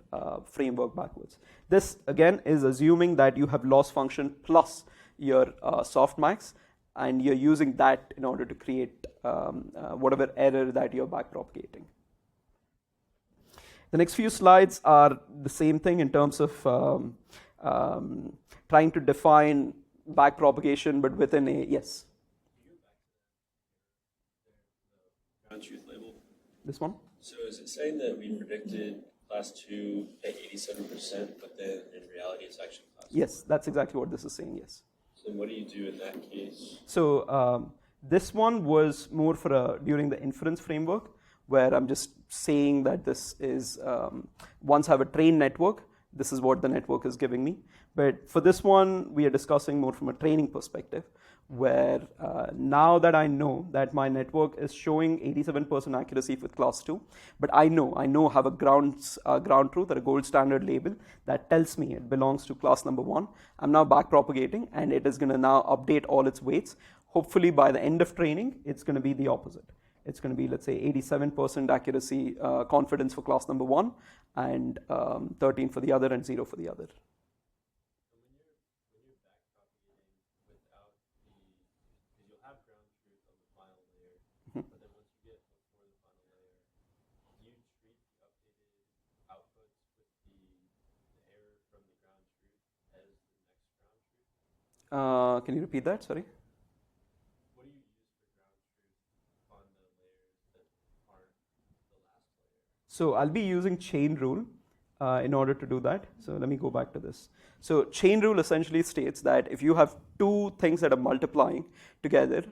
framework backwards. This, again, is assuming that you have loss function plus your softmax, and you're using that in order to create whatever error that you're backpropagating. The next few slides are the same thing in terms of trying to define backpropagation, but within a, yes? Ground truth label. This one? So is it saying that we predicted class 2 at 87%, but then in reality it's actually class 2? Yes, that's exactly what this is saying, yes. So what do you do in that case? So this one was more for during the inference framework, where I'm just saying that this is, once I have a trained network, this is what the network is giving me. But for this one, we are discussing more from a training perspective, where now that I know that my network is showing 87% accuracy with class 2, but I know I have a ground truth or a gold standard label that tells me it belongs to class number 1. I'm now backpropagating, and it is going to now update all its weights. Hopefully by the end of training, it's going to be the opposite. It's going to be, let's say, 87% accuracy confidence for class number 1, and 13 for the other, and 0 for the other. Can you repeat that? Sorry. What do you use for ground truth on the layers that aren't the last layer? So I'll be using chain rule in order to do that. So let me go back to this. So chain rule essentially states that if you have two things that are multiplying together,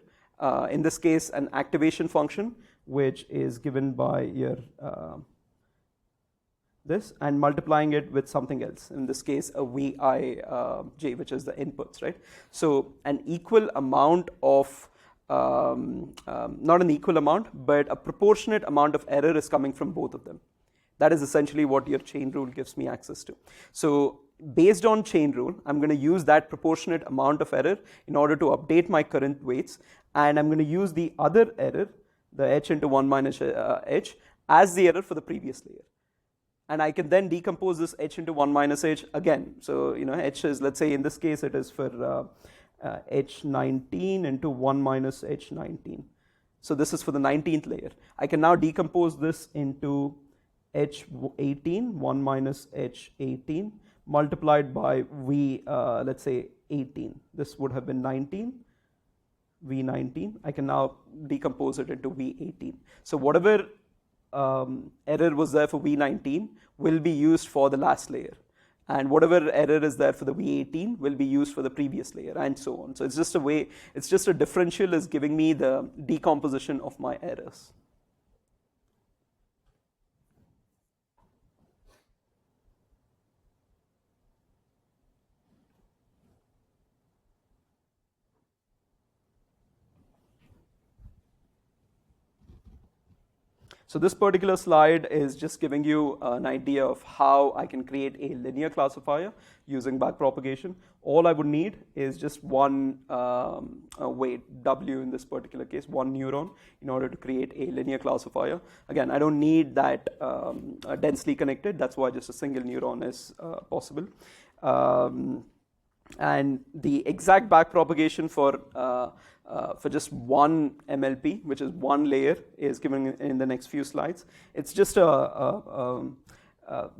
in this case an activation function, which is given by your this, and multiplying it with something else, in this case a Vij, which is the inputs, right? So an equal amount of, not an equal amount, but a proportionate amount of error is coming from both of them. That is essentially what your chain rule gives me access to. So based on chain rule, I'm going to use that proportionate amount of error in order to update my current weights, and I'm going to use the other error, the h into 1 minus h, as the error for the previous layer. And I can then decompose this h into 1 minus h again. So, h is, let's say in this case, it is for h19 into 1 minus h19. So this is for the 19th layer. I can now decompose this into H18, 1 minus H18, multiplied by V, let's say 18. This would have been 19, V19. I can now decompose it into V18. So whatever error was there for V19 will be used for the last layer. And whatever error is there for the V18 will be used for the previous layer, and so on. So it's just a way, it's just a differential is giving me the decomposition of my errors. So this particular slide is just giving you an idea of how I can create a linear classifier using backpropagation. All I would need is just one weight, W in this particular case, one neuron, in order to create a linear classifier. Again, I don't need that densely connected. That's why just a single neuron is possible. And the exact backpropagation for just one MLP, which is one layer, is given in the next few slides. It's just the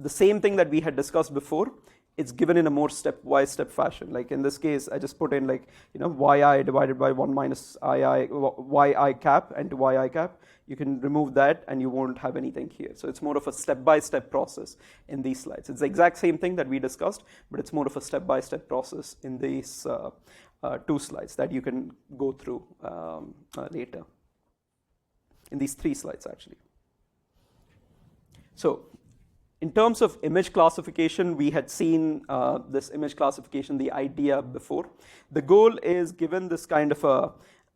same thing that we had discussed before. It's given in a more step fashion. Like in this case, I just put in like, yi divided by 1 minus yi cap and to yi cap. You can remove that and you won't have anything here. So it's more of a step-by-step process in these slides. It's the exact same thing that we discussed, but it's more of a step-by-step process in these two slides that you can go through later. In these 3 slides, actually. So in terms of image classification, we had seen this image classification, the idea before. The goal is, given this kind of a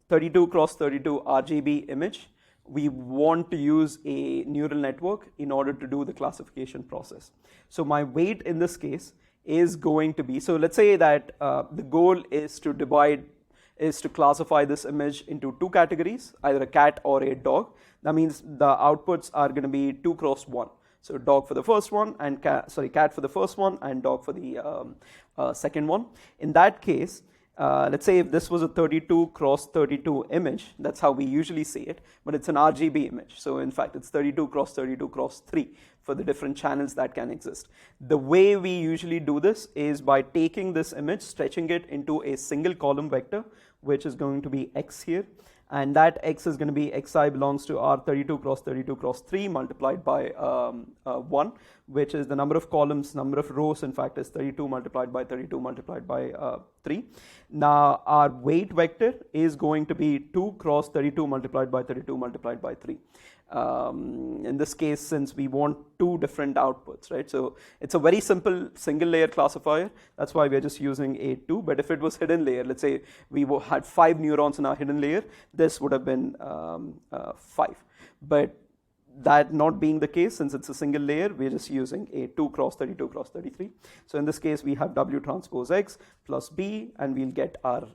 32 cross 32 RGB image, we want to use a neural network in order to do the classification process. So my weight in this case is going to be, so let's say that the goal is to classify this image into 2 categories, either a cat or a dog. That means the outputs are going to be 2 cross 1. So dog for the first one, and cat for the first one, and dog for the second one. In that case, let's say if this was a 32 cross 32 image, that's how we usually see it, but it's an RGB image. So in fact, it's 32 cross 32 cross 3 for the different channels that can exist. The way we usually do this is by taking this image, stretching it into a single column vector, which is going to be x here. And that x is going to be xi belongs to our 32 cross 3 multiplied by 1, which is the number of columns, number of rows, in fact, is 32 multiplied by 32 multiplied by 3. Now, our weight vector is going to be 2 cross 32 multiplied by 32 multiplied by 3. In this case, since we want 2 different outputs, right? So it's a very simple single layer classifier. That's why we're just using a 2. But if it was hidden layer, let's say we had 5 neurons in our hidden layer, this would have been 5. But that not being the case, since it's a single layer, we're just using a 2 cross 32 cross 33. So in this case, we have W transpose X plus B, and we'll get our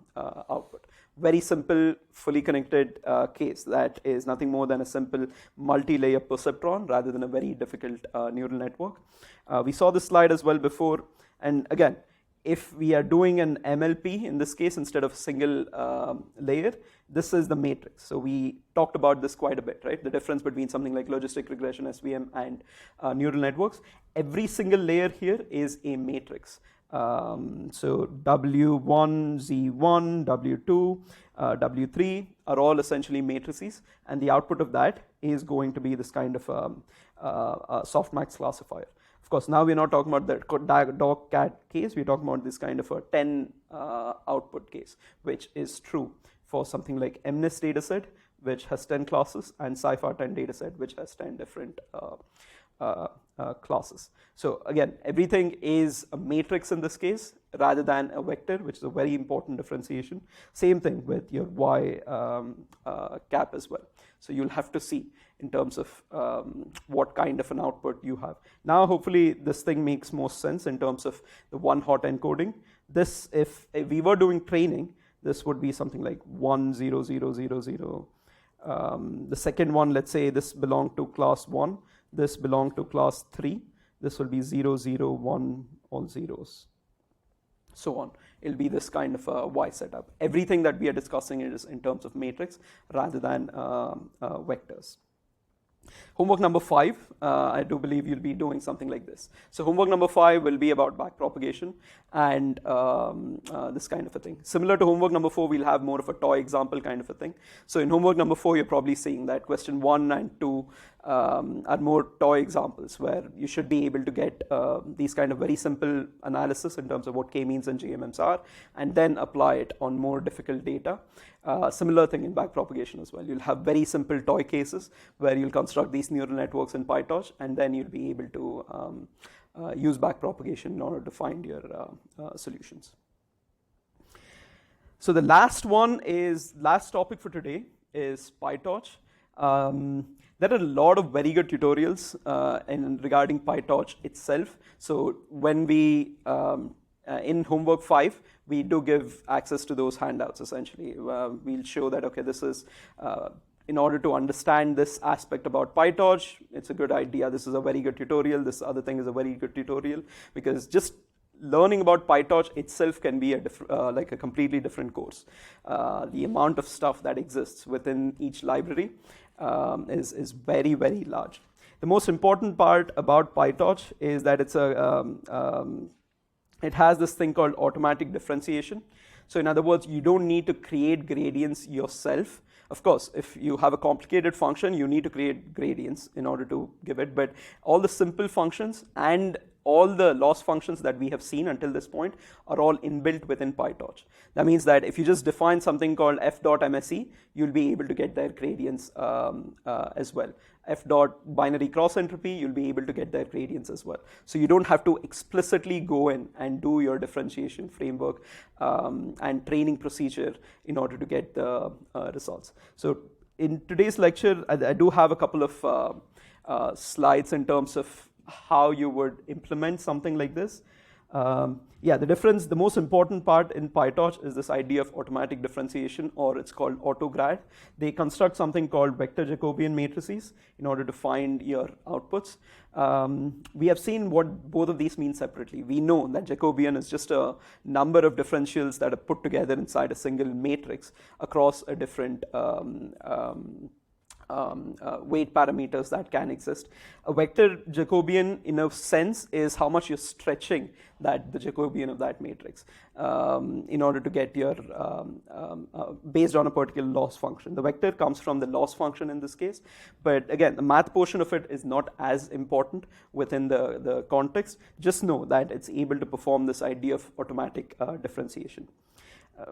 output. Very simple, fully connected case that is nothing more than a simple multi-layer perceptron rather than a very difficult neural network. We saw this slide as well before, and again, if we are doing an MLP in this case instead of single layer, this is the matrix. So we talked about this quite a bit, right? The difference between something like logistic regression, SVM, and neural networks. Every single layer here is a matrix. So W1, Z1, W2, W3 are all essentially matrices, and the output of that is going to be this kind of softmax classifier. Of course, now we're not talking about the dog cat case, we're talking about this kind of a 10 output case, which is true for something like MNIST dataset, which has 10 classes, and Cypher 10 dataset, which has 10 different classes. So again, everything is a matrix in this case rather than a vector, which is a very important differentiation. Same thing with your Y cap as well. So you'll have to see in terms of what kind of an output you have. Now, hopefully, this thing makes more sense in terms of the one hot encoding. This, if we were doing training, this would be something like 1, 0, 0, 0, 0. The second one, let's say this belonged to class 1. This belonged to class 3. This will be 0, 0, 1, all zeros. so on. It'll be this kind of a Y setup. Everything that we are discussing is in terms of matrix rather than vectors. Homework number 5, I do believe you'll be doing something like this. So homework number 5 will be about backpropagation and this kind of a thing. Similar to homework number 4, we'll have more of a toy example kind of a thing. So in homework number 4, you're probably seeing that question 1 and 2 are more toy examples where you should be able to get these kind of very simple analysis in terms of what k-means and GMMs are, and then apply it on more difficult data. Similar thing in backpropagation as well. You'll have very simple toy cases where you'll construct these neural networks in PyTorch, and then you'll be able to use backpropagation in order to find your solutions. So the last topic for today is PyTorch. There are a lot of very good tutorials regarding PyTorch itself. So when we in homework 5, we do give access to those handouts essentially. We'll show that, okay, this is, in order to understand this aspect about PyTorch, it's a good idea. This is a very good tutorial. This other thing is a very good tutorial, because just learning about PyTorch itself can be like a completely different course. The amount of stuff that exists within each library is very, very large. The most important part about PyTorch is that it has this thing called automatic differentiation. So in other words, you don't need to create gradients yourself. Of course, if you have a complicated function, you need to create gradients in order to give it, but all the simple functions and all the loss functions that we have seen until this point are all inbuilt within PyTorch. That means that if you just define something called f.mse, you'll be able to get their gradients as well. f.binary cross entropy, you'll be able to get their gradients as well. So you don't have to explicitly go in and do your differentiation framework and training procedure in order to get the results. So in today's lecture, I do have a couple of slides in terms of how you would implement something like this. The most important part in PyTorch is this idea of automatic differentiation, or it's called autograd. They construct something called vector Jacobian matrices in order to find your outputs. We have seen what both of these mean separately. We know that Jacobian is just a number of differentials that are put together inside a single matrix across a different weight parameters that can exist. A vector Jacobian, in a sense, is how much you're stretching the Jacobian of that matrix in order to get your, based on a particular loss function. The vector comes from the loss function in this case, but again, the math portion of it is not as important within the context. Just know that it's able to perform this idea of automatic differentiation.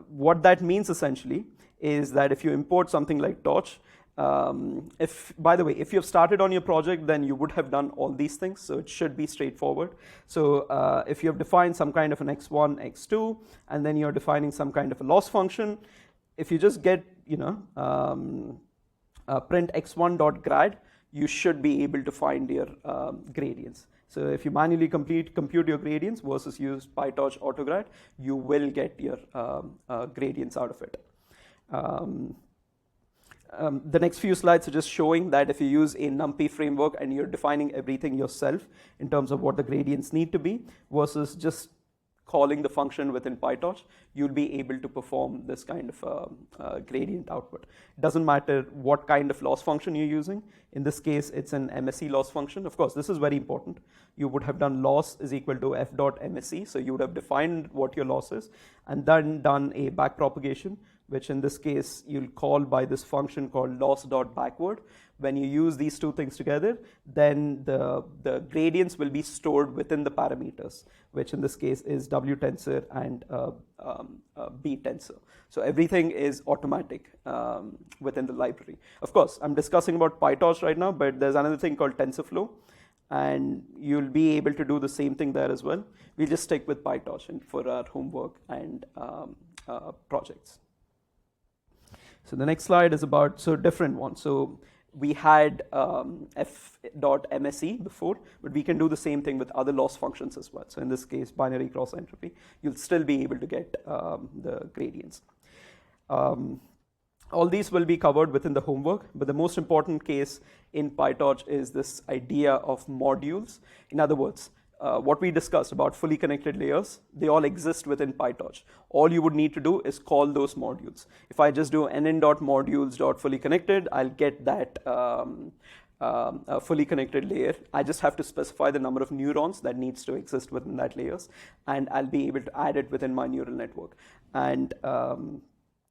What that means essentially is that if you import something like Torch, by the way, if you've started on your project, then you would have done all these things, so it should be straightforward. So if you have defined some kind of an x1, x2, and then you're defining some kind of a loss function, if you just get, print x1.grad, you should be able to find your gradients. So if you manually compute your gradients versus use PyTorch autograd, you will get your gradients out of it. The next few slides are just showing that if you use a NumPy framework and you're defining everything yourself in terms of what the gradients need to be versus just calling the function within PyTorch, you'll be able to perform this kind of gradient output. It doesn't matter what kind of loss function you're using. In this case, it's an MSE loss function. Of course, this is very important. You would have done loss is equal to f.mse, so you would have defined what your loss is, and then done a backpropagation, which in this case you'll call by this function called loss.backward. When you use these two things together, then the gradients will be stored within the parameters, which in this case is W tensor and B tensor. So everything is automatic within the library. Of course, I'm discussing about PyTorch right now, but there's another thing called TensorFlow, and you'll be able to do the same thing there as well. We'll just stick with PyTorch for our homework and projects. So the next slide is about, different one. So we had f.mse before, but we can do the same thing with other loss functions as well. So in this case, binary cross entropy, you'll still be able to get the gradients. All these will be covered within the homework, but the most important case in PyTorch is this idea of modules. In other words, what we discussed about fully connected layers, they all exist within PyTorch. All you would need to do is call those modules. If I just do nn.modules.fully connected, I'll get that a fully connected layer. I just have to specify the number of neurons that needs to exist within that layers, and I'll be able to add it within my neural network. And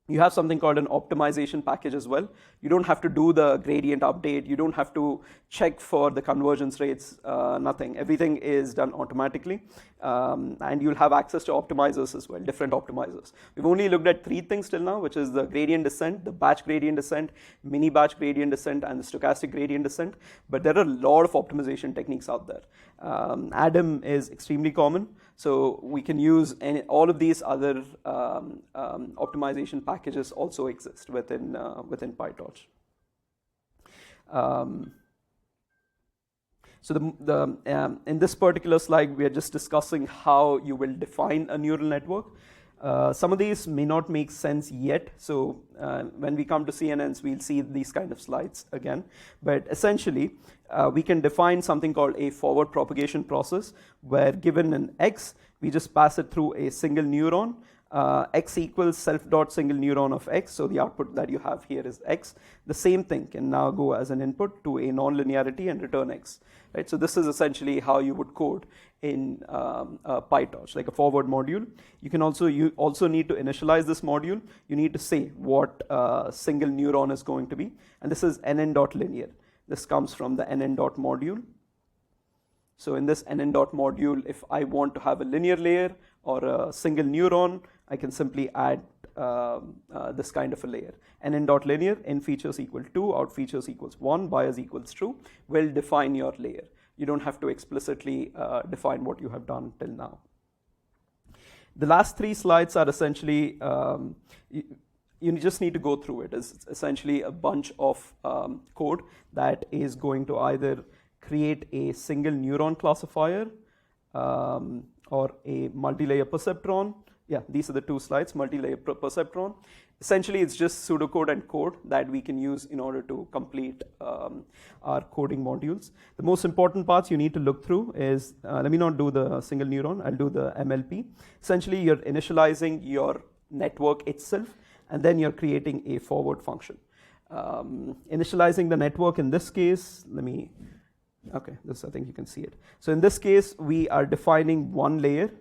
you have something called an optimization package as well. You don't have to do the gradient update. You don't have to check for the convergence rates, nothing. Everything is done automatically. And you'll have access to optimizers as well, different optimizers. We've only looked at 3 things till now, which is the gradient descent, the batch gradient descent, mini batch gradient descent, and the stochastic gradient descent. But there are a lot of optimization techniques out there. Adam is extremely common. So we can use all of these other optimization packages also exist within PyTorch. So in this particular slide, we are just discussing how you will define a neural network. Some of these may not make sense yet. So when we come to CNNs, we'll see these kind of slides again. But essentially, we can define something called a forward propagation process, where given an x, we just pass it through a single neuron. X equals self.single neuron of x, so the output that you have here is x. The same thing can now go as an input to a nonlinearity and return x. Right? So this is essentially how you would code in PyTorch, like a forward module. You also need to initialize this module. You need to say what single neuron is going to be, and this is nn.linear. This comes from the nn.module. So in this nn.module, if I want to have a linear layer or a single neuron, I can simply add this kind of a layer. nn.linear, in features equal 2, out features equals 1, bias equals true, will define your layer. You don't have to explicitly define what you have done till now. The last 3 slides are essentially, you just need to go through it. It's essentially a bunch of code that is going to either create a single neuron classifier or a multi-layer perceptron. Yeah, these are the 2 slides, multi-layer perceptron. Essentially, it's just pseudocode and code that we can use in order to complete our coding modules. The most important parts you need to look through is, let me not do the single neuron, I'll do the MLP. Essentially, you're initializing your network itself, and then you're creating a forward function. Initializing the network in this case, okay, this, I think you can see it. So in this case, we are defining one layer.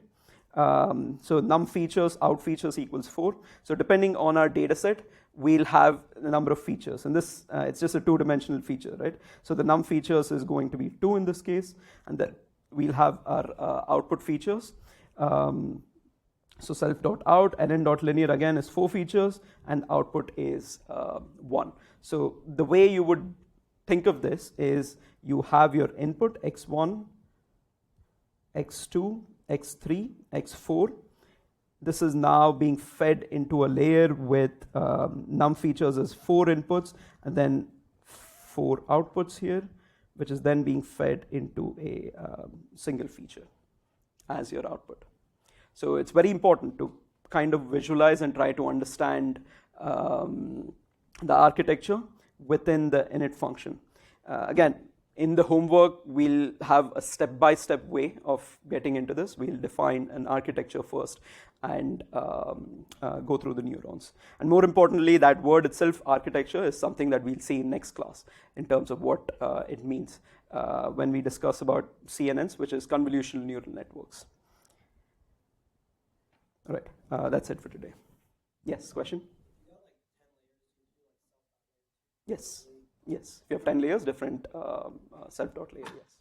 So num features, out features equals 4. So depending on our data set, we'll have the number of features. And this, it's just a 2-dimensional feature, right? So the num features is going to be 2 in this case, and then we'll have our output features. So self.out, nn.linear again is 4 features, and output is 1. So the way you would think of this is you have your input x1, x2, x3, x4. This is now being fed into a layer with num features as 4 inputs and then 4 outputs here, which is then being fed into a single feature as your output. So it's very important to kind of visualize and try to understand the architecture within the init function. Again, in the homework, we'll have a step-by-step way of getting into this. We'll define an architecture first and go through the neurons. And more importantly, that word itself, architecture, is something that we'll see in next class in terms of what it means when we discuss about CNNs, which is convolutional neural networks. All right, that's it for today. Yes, question? Yes. Yes, if you have 10 layers, different self-dot layer, yes.